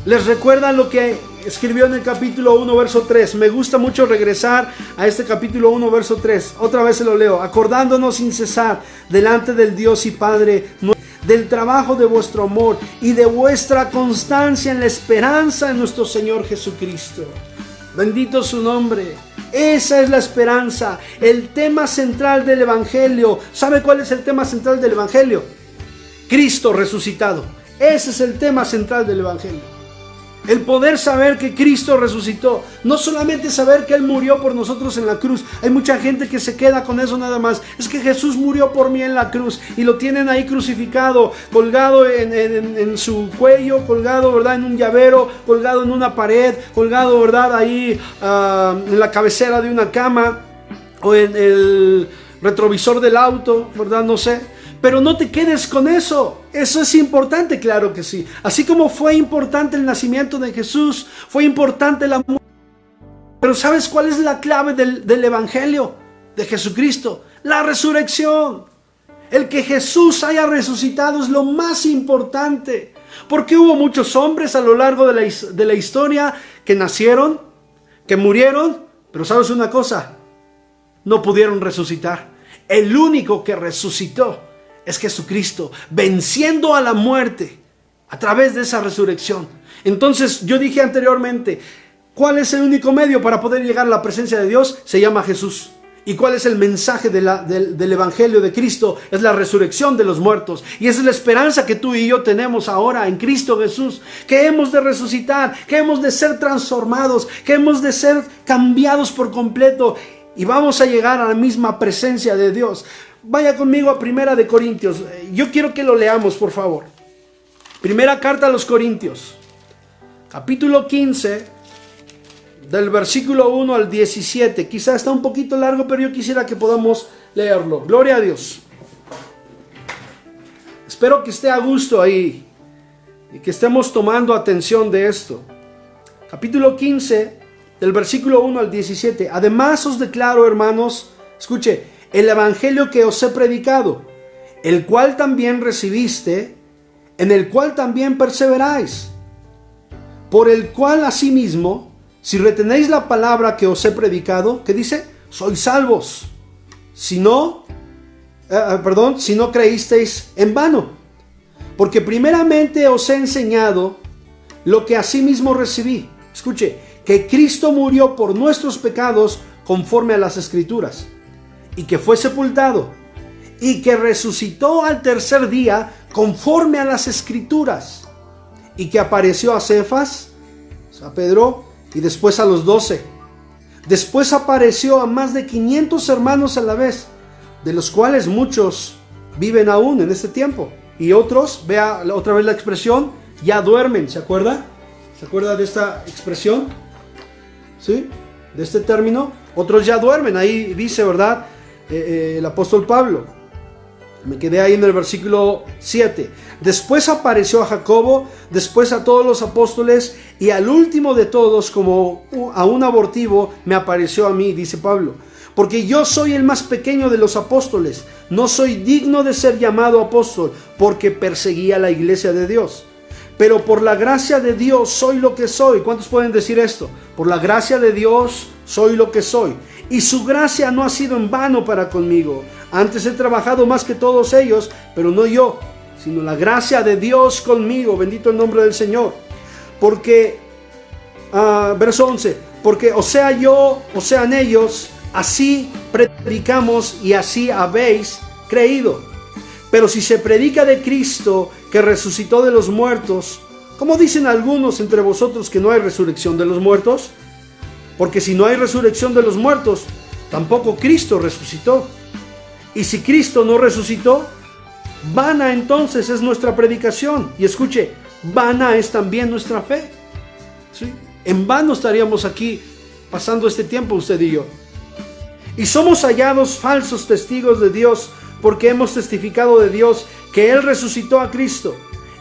S1: Les recuerda lo que escribió en el capítulo 1, verso 3. Me gusta mucho regresar a este capítulo 1, verso 3. Otra vez se lo leo. Acordándonos sin cesar delante del Dios y Padre del trabajo de vuestro amor y de vuestra constancia en la esperanza en nuestro Señor Jesucristo. Bendito su nombre. Esa es la esperanza, el tema central del Evangelio. ¿Sabe cuál es el tema central del Evangelio? Cristo resucitado. Ese es el tema central del Evangelio. El poder saber que Cristo resucitó. No solamente saber que Él murió por nosotros en la cruz. Hay mucha gente que se queda con eso nada más. Es que Jesús murió por mí en la cruz. Y lo tienen ahí crucificado, colgado en su cuello, colgado, ¿verdad?, en un llavero, colgado en una pared, colgado, ¿verdad?, ahí en la cabecera de una cama, o en el retrovisor del auto, ¿verdad? No sé. Pero no te quedes con eso. Eso es importante, claro que sí. Así como fue importante el nacimiento de Jesús, fue importante la muerte. Pero ¿sabes cuál es la clave del Evangelio de Jesucristo? La resurrección. El que Jesús haya resucitado es lo más importante. Porque hubo muchos hombres a lo largo de la historia que nacieron, que murieron, pero ¿sabes una cosa? No pudieron resucitar. El único que resucitó es Jesucristo, venciendo a la muerte a través de esa resurrección. Entonces, yo dije anteriormente, ¿cuál es el único medio para poder llegar a la presencia de Dios? Se llama Jesús. ¿Y cuál es el mensaje del Evangelio de Cristo? Es la resurrección de los muertos. Y esa es la esperanza que tú y yo tenemos ahora en Cristo Jesús. Que hemos de resucitar, que hemos de ser transformados, que hemos de ser cambiados por completo. Y vamos a llegar a la misma presencia de Dios. Vaya conmigo a Primera de Corintios. Yo quiero que lo leamos, por favor. Primera carta a los Corintios, capítulo 15, del versículo 1 al 17. Quizá está un poquito largo, pero yo quisiera que podamos leerlo. Gloria a Dios. Espero que esté a gusto ahí y que estemos tomando atención de esto. Capítulo 15, del versículo 1 al 17. Además os declaro, hermanos, escuche, el evangelio que os he predicado, el cual también recibiste, en el cual también perseveráis, por el cual asimismo, si retenéis la palabra que os he predicado, ¿qué dice? Sois salvos, si no creísteis en vano. Porque primeramente os he enseñado lo que asimismo recibí. Escuche, que Cristo murió por nuestros pecados conforme a las Escrituras, y que fue sepultado, y que resucitó al tercer día conforme a las Escrituras, y que apareció a Cefas, a Pedro, y después a los 12. Después apareció a más de 500 hermanos a la vez, de los cuales muchos viven aún en este tiempo, y otros, vea otra vez la expresión, ya duermen. ¿Se acuerda? ¿Se acuerda de esta expresión? ¿Sí? De este término. Otros ya duermen. Ahí dice, ¿verdad? El apóstol Pablo. Me quedé ahí en el versículo 7. Después apareció a Jacobo, después a todos los apóstoles, y al último de todos, como a un abortivo, me apareció a mí, dice Pablo. Porque yo soy el más pequeño de los apóstoles. No soy digno de ser llamado apóstol, porque perseguía la iglesia de Dios. Pero por la gracia de Dios soy lo que soy. ¿Cuántos pueden decir esto? Por la gracia de Dios soy lo que soy. Y su gracia no ha sido en vano para conmigo. Antes he trabajado más que todos ellos, pero no yo, sino la gracia de Dios conmigo. Bendito el nombre del Señor. Porque, verso 11, porque o sea yo, o sean ellos, así predicamos y así habéis creído. Pero si se predica de Cristo que resucitó de los muertos, ¿cómo dicen algunos entre vosotros que no hay resurrección de los muertos? Porque si no hay resurrección de los muertos, tampoco Cristo resucitó. Y si Cristo no resucitó, vana entonces es nuestra predicación. Y escuche, vana es también nuestra fe. ¿Sí? En vano estaríamos aquí pasando este tiempo usted y yo. Y somos hallados falsos testigos de Dios, porque hemos testificado de Dios que Él resucitó a Cristo,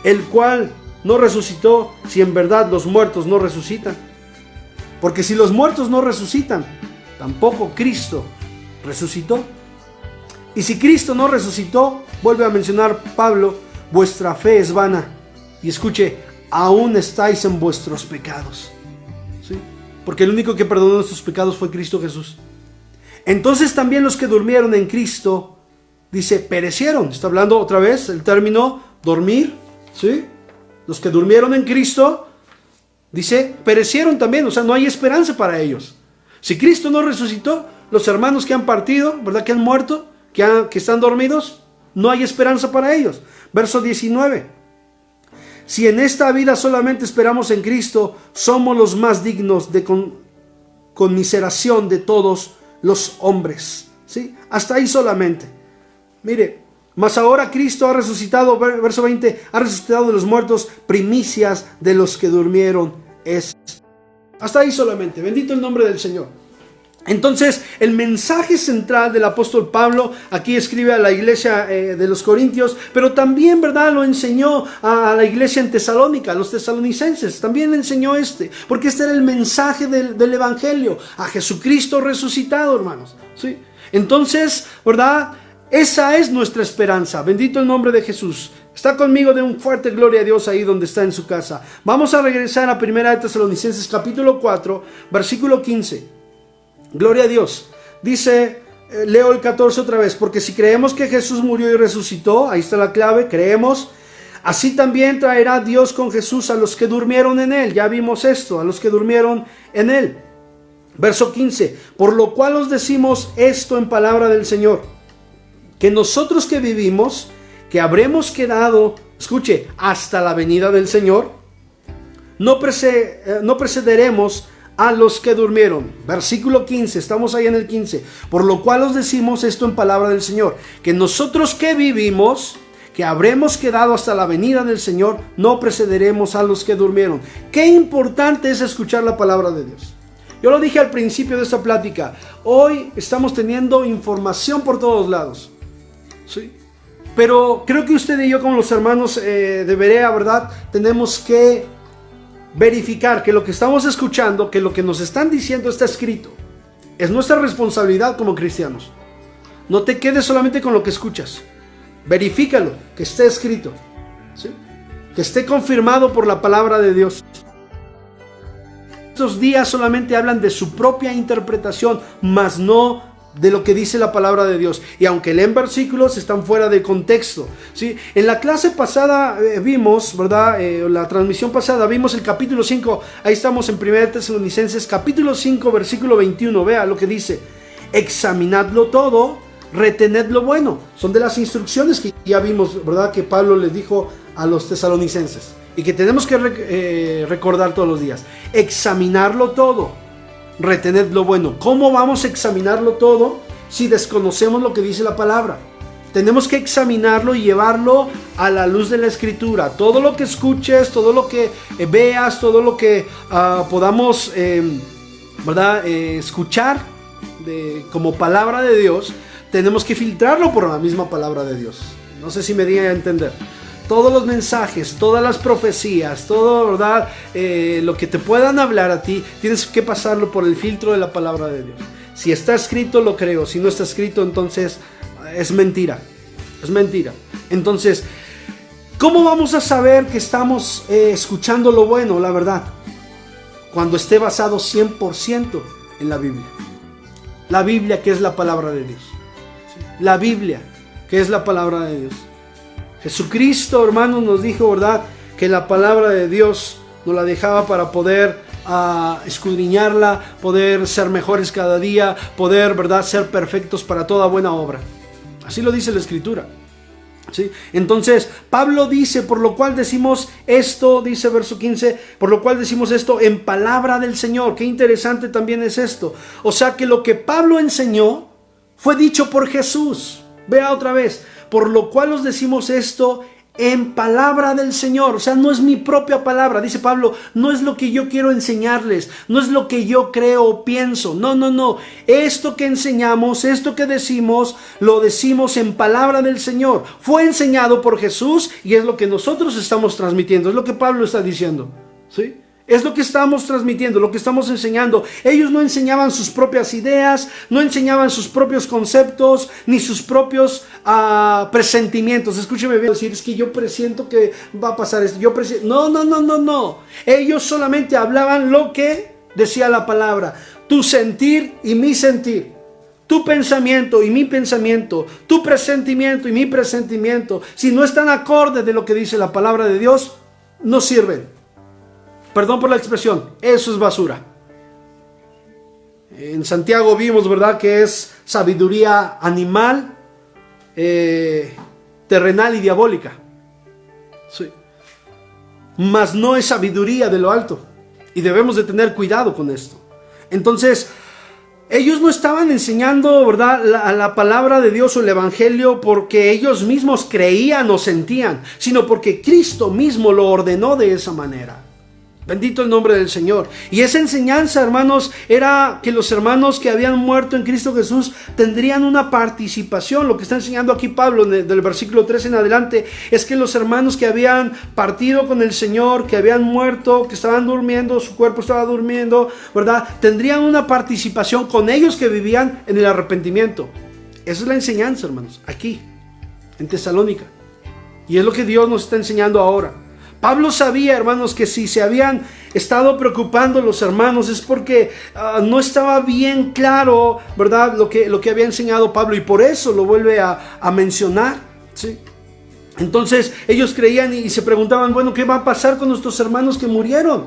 S1: el cual no resucitó si en verdad los muertos no resucitan. Porque si los muertos no resucitan, tampoco Cristo resucitó. Y si Cristo no resucitó, vuelve a mencionar Pablo, vuestra fe es vana. Y escuche, aún estáis en vuestros pecados. ¿Sí? Porque el único que perdonó nuestros pecados fue Cristo Jesús. Entonces también los que durmieron en Cristo, dice, perecieron. Está hablando otra vez el término dormir. ¿Sí? Los que durmieron en Cristo, dice, perecieron también. O sea, no hay esperanza para ellos. Si Cristo no resucitó, los hermanos que han partido, ¿verdad? Que han muerto, que están dormidos, no hay esperanza para ellos. Verso 19. Si en esta vida solamente esperamos en Cristo, somos los más dignos de conmiseración de todos los hombres. ¿Sí? Hasta ahí solamente. Mire, mas ahora Cristo ha resucitado, verso 20, ha resucitado de los muertos, primicias de los que durmieron es. Hasta ahí solamente. Bendito el nombre del Señor. Entonces, el mensaje central del apóstol Pablo, aquí escribe a la iglesia de los Corintios, pero también, ¿verdad?, lo enseñó a la iglesia en Tesalónica, a los tesalonicenses, también le enseñó porque este era el mensaje del evangelio, a Jesucristo resucitado, hermanos, ¿sí? Entonces, ¿verdad?, esa es nuestra esperanza. Bendito el nombre de Jesús. Está conmigo, de un fuerte gloria a Dios ahí donde está en su casa. Vamos a regresar a 1 Tesalonicenses capítulo 4, versículo 15. Gloria a Dios. Dice, leo el 14 otra vez, porque si creemos que Jesús murió y resucitó, ahí está la clave, creemos, así también traerá Dios con Jesús a los que durmieron en Él. Ya vimos esto, a los que durmieron en Él. Verso 15, por lo cual os decimos esto en palabra del Señor, que nosotros que vivimos, que habremos quedado, escuche, hasta la venida del Señor, no precederemos a los que durmieron. Versículo 15, estamos ahí en el 15. Por lo cual os decimos esto en palabra del Señor, que nosotros que vivimos, que habremos quedado hasta la venida del Señor, no precederemos a los que durmieron. Qué importante es escuchar la palabra de Dios. Yo lo dije al principio de esta plática, hoy estamos teniendo información por todos lados, ¿sí? Pero creo que usted y yo, como los hermanos de Berea, ¿verdad?, tenemos que verificar que lo que estamos escuchando, que lo que nos están diciendo está escrito. Es nuestra responsabilidad como cristianos. No te quedes solamente con lo que escuchas. Verifícalo, que esté escrito, ¿sí? Que esté confirmado por la palabra de Dios. Estos días solamente hablan de su propia interpretación, mas no de lo que dice la palabra de Dios. Y aunque leen versículos, están fuera de contexto, ¿sí? En la clase pasada vimos, ¿verdad? La transmisión pasada vimos el capítulo 5. Ahí estamos en 1 Tesalonicenses capítulo 5 versículo 21. Vea lo que dice: examinadlo todo, retened lo bueno. Son de las instrucciones que ya vimos, ¿verdad?, que Pablo les dijo a los tesalonicenses y que tenemos que recordar todos los días. Examinarlo todo, retened lo bueno. ¿Cómo vamos a examinarlo todo si desconocemos lo que dice la palabra? Tenemos que examinarlo y llevarlo a la luz de la Escritura. Todo lo que escuches, todo lo que veas, todo lo que podamos ¿verdad?, escuchar como palabra de Dios, tenemos que filtrarlo por la misma palabra de Dios. No sé si me di a entender. Todos los mensajes, todas las profecías, todo, ¿verdad?, lo que te puedan hablar a ti, tienes que pasarlo por el filtro de la palabra de Dios. Si está escrito, lo creo. Si no está escrito, entonces es mentira. Es mentira. Entonces, ¿cómo vamos a saber que estamos escuchando lo bueno, la verdad? Cuando esté basado 100% en la Biblia. La Biblia, que es la palabra de Dios. ¿Sí? la Biblia, que es la palabra de Dios. Jesucristo, hermanos, nos dijo, ¿verdad?, que la palabra de Dios nos la dejaba para poder escudriñarla, poder ser mejores cada día, poder, ¿verdad?, ser perfectos para toda buena obra. Así lo dice la Escritura. ¿Sí? Entonces Pablo dice, por lo cual decimos esto, dice verso 15, por lo cual decimos esto en palabra del Señor. Qué interesante también es esto. O sea que lo que Pablo enseñó fue dicho por Jesús. Vea otra vez, por lo cual os decimos esto en palabra del Señor. O sea, no es mi propia palabra, dice Pablo, no es lo que yo quiero enseñarles, no es lo que yo creo o pienso, no, esto que enseñamos, esto que decimos, lo decimos en palabra del Señor. Fue enseñado por Jesús y es lo que nosotros estamos transmitiendo, es lo que Pablo está diciendo, ¿sí? Es lo que estamos transmitiendo, lo que estamos enseñando. Ellos no enseñaban sus propias ideas, no enseñaban sus propios conceptos, ni sus propios presentimientos. Escúcheme bien decir, es que yo presiento que va a pasar esto. No. Ellos solamente hablaban lo que decía la palabra. Tu sentir y mi sentir. Tu pensamiento y mi pensamiento. Tu presentimiento y mi presentimiento. Si no están acorde de lo que dice la palabra de Dios, no sirven. Perdón por la expresión, eso es basura. En Santiago vimos, ¿verdad?, que es sabiduría animal, terrenal y diabólica. Sí. Mas no es sabiduría de lo alto. Y debemos de tener cuidado con esto. Entonces, ellos no estaban enseñando, ¿verdad?, la palabra de Dios o el evangelio porque ellos mismos creían o sentían, sino porque Cristo mismo lo ordenó de esa manera. Bendito el nombre del Señor. Y esa enseñanza, hermanos, era que los hermanos que habían muerto en Cristo Jesús tendrían una participación. Lo que está enseñando aquí Pablo del versículo 3 en adelante es que los hermanos que habían partido con el Señor, que habían muerto, que estaban durmiendo, su cuerpo estaba durmiendo, ¿verdad?, tendrían una participación con ellos que vivían en el arrepentimiento. Esa es la enseñanza, hermanos, aquí en Tesalónica. Y es lo que Dios nos está enseñando ahora. Pablo sabía, hermanos, que si se habían estado preocupando los hermanos es porque no estaba bien claro, ¿verdad?, lo que había enseñado Pablo, y por eso lo vuelve a mencionar, ¿sí? Entonces ellos creían y se preguntaban, bueno, ¿qué va a pasar con nuestros hermanos que murieron?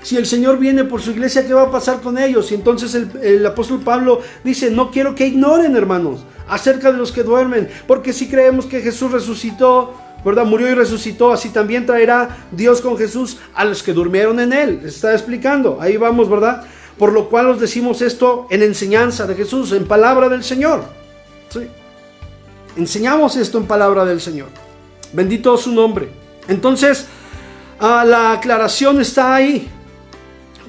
S1: Si el Señor viene por su iglesia, ¿qué va a pasar con ellos? Y entonces el apóstol Pablo dice, no quiero que ignoren, hermanos, acerca de los que duermen, porque si creemos que Jesús resucitó, ¿verdad?, murió y resucitó, así también traerá Dios con Jesús a los que durmieron en él. Está explicando, ahí vamos, ¿verdad? Por lo cual os decimos esto en enseñanza de Jesús, en palabra del Señor. ¿Sí? Enseñamos esto en palabra del Señor. Bendito su nombre. Entonces, la aclaración está ahí.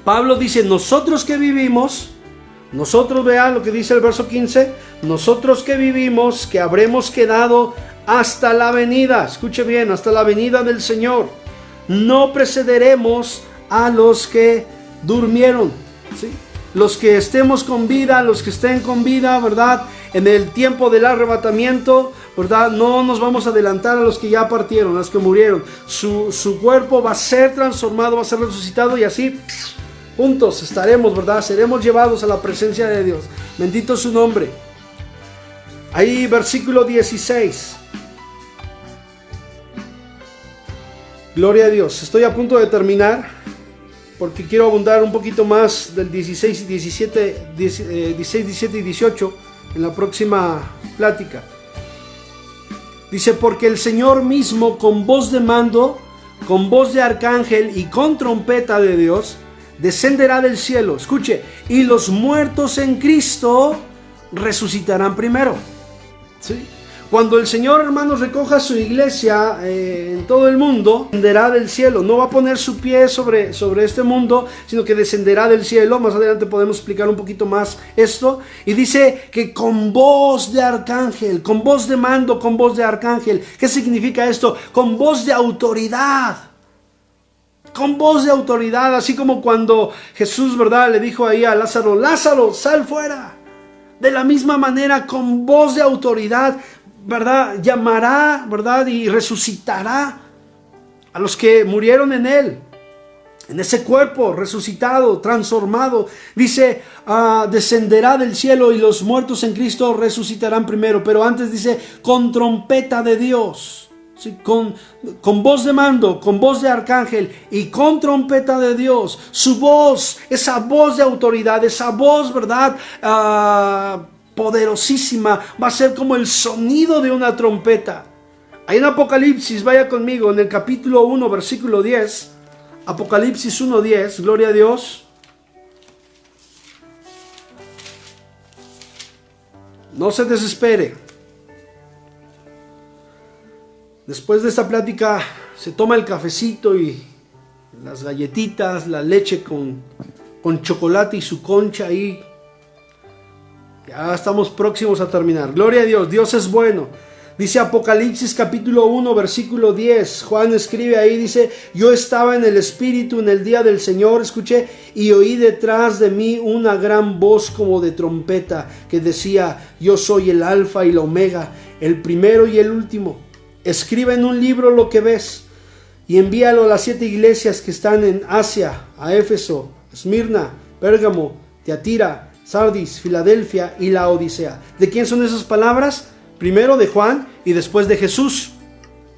S1: Pablo dice, nosotros que vivimos, nosotros, vean lo que dice el verso 15, nosotros que vivimos, que habremos quedado hasta la venida, escuche bien, hasta la venida del Señor, no precederemos a los que durmieron, ¿sí? Los que estemos con vida, los que estén con vida, ¿verdad?, en el tiempo del arrebatamiento, ¿verdad?, no nos vamos a adelantar a los que ya partieron, a los que murieron. Su cuerpo va a ser transformado, va a ser resucitado, y así juntos estaremos, ¿verdad?, seremos llevados a la presencia de Dios. Bendito su nombre. Ahí versículo 16. Gloria a Dios. Estoy a punto de terminar porque quiero abundar un poquito más del 16, 17 y 18 en la próxima plática. Dice, porque el Señor mismo con voz de mando, con voz de arcángel y con trompeta de Dios descenderá del cielo. Escuche, y los muertos en Cristo resucitarán primero. ¿Sí? Cuando el Señor, hermanos, recoja su iglesia en todo el mundo, descenderá del cielo. No va a poner su pie sobre este mundo, sino que descenderá del cielo. Más adelante podemos explicar un poquito más esto. Y dice que con voz de arcángel, con voz de mando, con voz de arcángel. ¿Qué significa esto? Con voz de autoridad. Con voz de autoridad, así como cuando Jesús, ¿verdad?, le dijo ahí a Lázaro, Lázaro, sal fuera. De la misma manera, con voz de autoridad, ¿verdad?, llamará, ¿verdad?, y resucitará a los que murieron en él. En ese cuerpo resucitado, transformado, dice, descenderá del cielo y los muertos en Cristo resucitarán primero. Pero antes dice, con trompeta de Dios, ¿sí? Con voz de mando, con voz de arcángel y con trompeta de Dios. Su voz, esa voz de autoridad, esa voz, ¿verdad?, poderosísima, va a ser como el sonido de una trompeta. Ahí en Apocalipsis, vaya conmigo, en el capítulo 1, versículo 10. Apocalipsis 1:10, gloria a Dios. No se desespere. Después de esta plática se toma el cafecito y las galletitas, la leche con chocolate y su concha ahí. Ya estamos próximos a terminar. Gloria a Dios, Dios es bueno. Dice Apocalipsis capítulo 1 versículo 10, Juan escribe ahí, dice, yo estaba en el Espíritu en el día del Señor, escuché, y oí detrás de mí una gran voz como de trompeta que decía, yo soy el Alfa y la Omega, el primero y el último. Escribe en un libro lo que ves y envíalo a las 7 iglesias que están en Asia, a Éfeso, Esmirna, Pérgamo, Tiatira, Sardis, Filadelfia y la Odisea. ¿De quién son esas palabras? Primero de Juan y después de Jesús.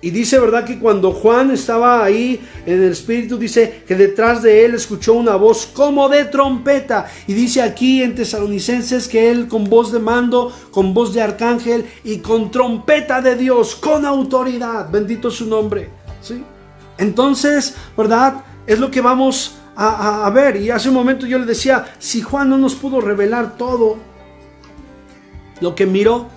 S1: Y dice, ¿verdad?, que cuando Juan estaba ahí en el Espíritu, dice que detrás de él escuchó una voz como de trompeta. Y dice aquí en Tesalonicenses que él con voz de mando, con voz de arcángel y con trompeta de Dios, con autoridad. Bendito su nombre. ¿Sí? Entonces, ¿verdad?, es lo que vamos a ver. Y hace un momento yo le decía, si Juan no nos pudo revelar todo lo que miró,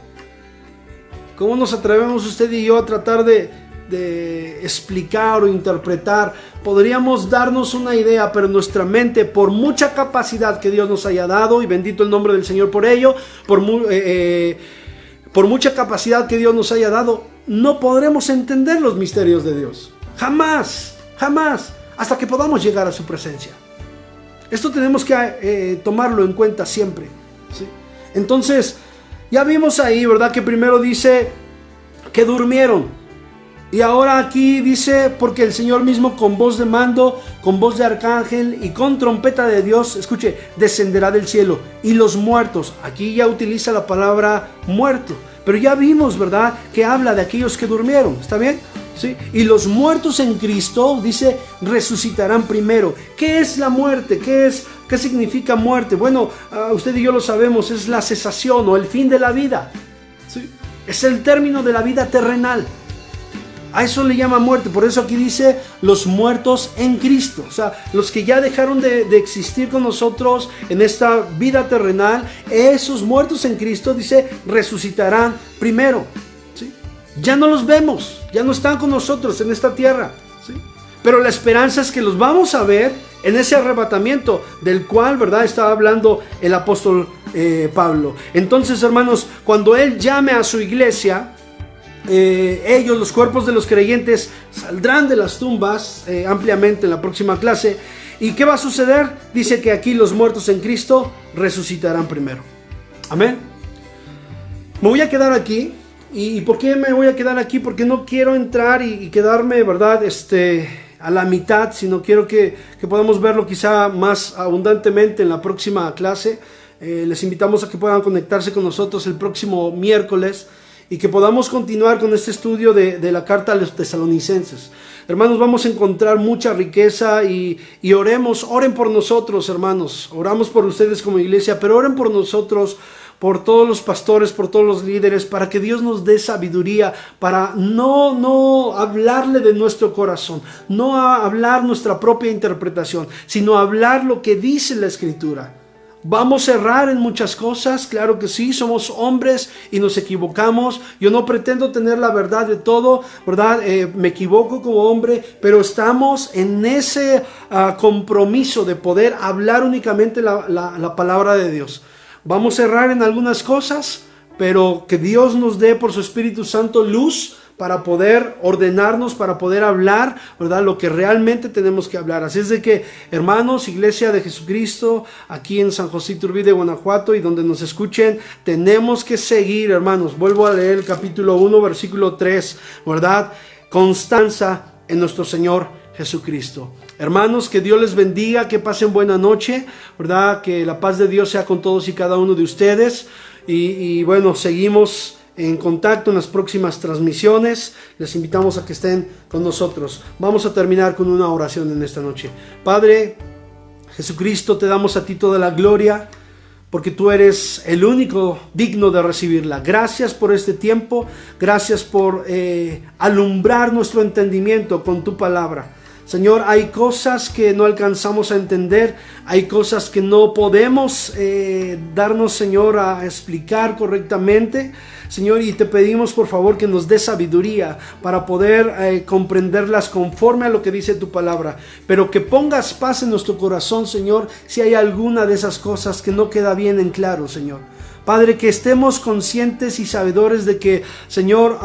S1: ¿cómo nos atrevemos usted y yo a tratar de explicar o interpretar? Podríamos darnos una idea, pero nuestra mente, por mucha capacidad que Dios nos haya dado, y bendito el nombre del Señor por ello, por mucha capacidad que Dios nos haya dado, no podremos entender los misterios de Dios. Jamás, jamás, hasta que podamos llegar a su presencia. Esto tenemos que tomarlo en cuenta siempre, ¿sí? Entonces, ya vimos ahí, ¿verdad?, que primero dice que durmieron. Y ahora aquí dice, porque el Señor mismo con voz de mando, con voz de arcángel y con trompeta de Dios, escuche, descenderá del cielo. Y los muertos, aquí ya utiliza la palabra muerto. Pero ya vimos, ¿verdad?, que habla de aquellos que durmieron. ¿Está bien? ¿Sí? Y los muertos en Cristo, dice, resucitarán primero. ¿Qué es la muerte? ¿Qué significa muerte? Bueno, usted y yo lo sabemos, es la cesación o el fin de la vida. ¿Sí? Es el término de la vida terrenal. A eso le llama muerte. Por eso aquí dice los muertos en Cristo. O sea, los que ya dejaron de existir con nosotros en esta vida terrenal, esos muertos en Cristo, dice, resucitarán primero. ¿Sí? Ya no los vemos, ya no están con nosotros en esta tierra, ¿sí? Pero la esperanza es que los vamos a ver en ese arrebatamiento del cual, ¿verdad?, estaba hablando el apóstol Pablo. Entonces, hermanos, cuando él llame a su iglesia, ellos, los cuerpos de los creyentes, saldrán de las tumbas ampliamente en la próxima clase. ¿Y qué va a suceder? Dice que aquí los muertos en Cristo resucitarán primero. Amén. Me voy a quedar aquí. ¿Y por qué me voy a quedar aquí? Porque no quiero entrar y quedarme, ¿verdad?, a la mitad, sino quiero que podamos verlo quizá más abundantemente en la próxima clase. Les invitamos a que puedan conectarse con nosotros el próximo miércoles y que podamos continuar con este estudio de la carta a los tesalonicenses. Hermanos, vamos a encontrar mucha riqueza y oren por nosotros, hermanos. Oramos por ustedes como iglesia, pero oren por nosotros, por todos los pastores, por todos los líderes, para que Dios nos dé sabiduría, para no hablarle de nuestro corazón, no hablar nuestra propia interpretación, sino hablar lo que dice la Escritura. Vamos a errar en muchas cosas, claro que sí, somos hombres y nos equivocamos. Yo no pretendo tener la verdad de todo, ¿verdad? Me equivoco como hombre, pero estamos en ese compromiso de poder hablar únicamente la palabra de Dios. Vamos a errar en algunas cosas, pero que Dios nos dé por su Espíritu Santo luz para poder ordenarnos, para poder hablar, ¿verdad?, lo que realmente tenemos que hablar. Así es de que, hermanos, Iglesia de Jesucristo, aquí en San José Iturbide, Guanajuato, y donde nos escuchen, tenemos que seguir, hermanos. Vuelvo a leer el capítulo 1, versículo 3, ¿verdad? Constanza en nuestro Señor Jesucristo. Hermanos, que Dios les bendiga, que pasen buena noche, ¿verdad? Que la paz de Dios sea con todos y cada uno de ustedes. Y bueno, seguimos en contacto en las próximas transmisiones. Les invitamos a que estén con nosotros. Vamos a terminar con una oración en esta noche. Padre Jesucristo, te damos a ti toda la gloria, porque tú eres el único digno de recibirla. Gracias por este tiempo, gracias por alumbrar nuestro entendimiento con tu palabra. Señor, hay cosas que no alcanzamos a entender, hay cosas que no podemos darnos, Señor, a explicar correctamente, Señor, y te pedimos por favor que nos dé sabiduría para poder comprenderlas conforme a lo que dice tu palabra, pero que pongas paz en nuestro corazón, Señor, si hay alguna de esas cosas que no queda bien en claro, Señor. Padre, que estemos conscientes y sabedores de que, Señor,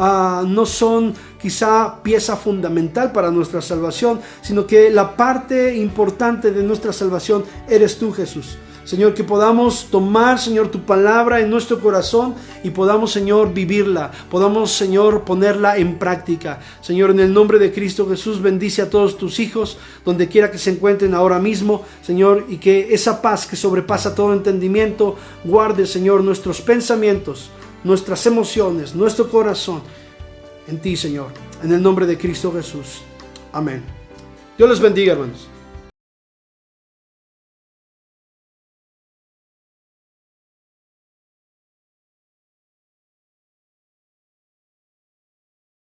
S1: no son quizá pieza fundamental para nuestra salvación, sino que la parte importante de nuestra salvación eres tú, Jesús. Señor, que podamos tomar, Señor, tu palabra en nuestro corazón y podamos, Señor, vivirla, podamos, Señor, ponerla en práctica. Señor, en el nombre de Cristo Jesús, bendice a todos tus hijos, donde quiera que se encuentren ahora mismo, Señor, y que esa paz que sobrepasa todo entendimiento, guarde, Señor, nuestros pensamientos, nuestras emociones, nuestro corazón, en ti, Señor, en el nombre de Cristo Jesús. Amén. Dios les bendiga, hermanos.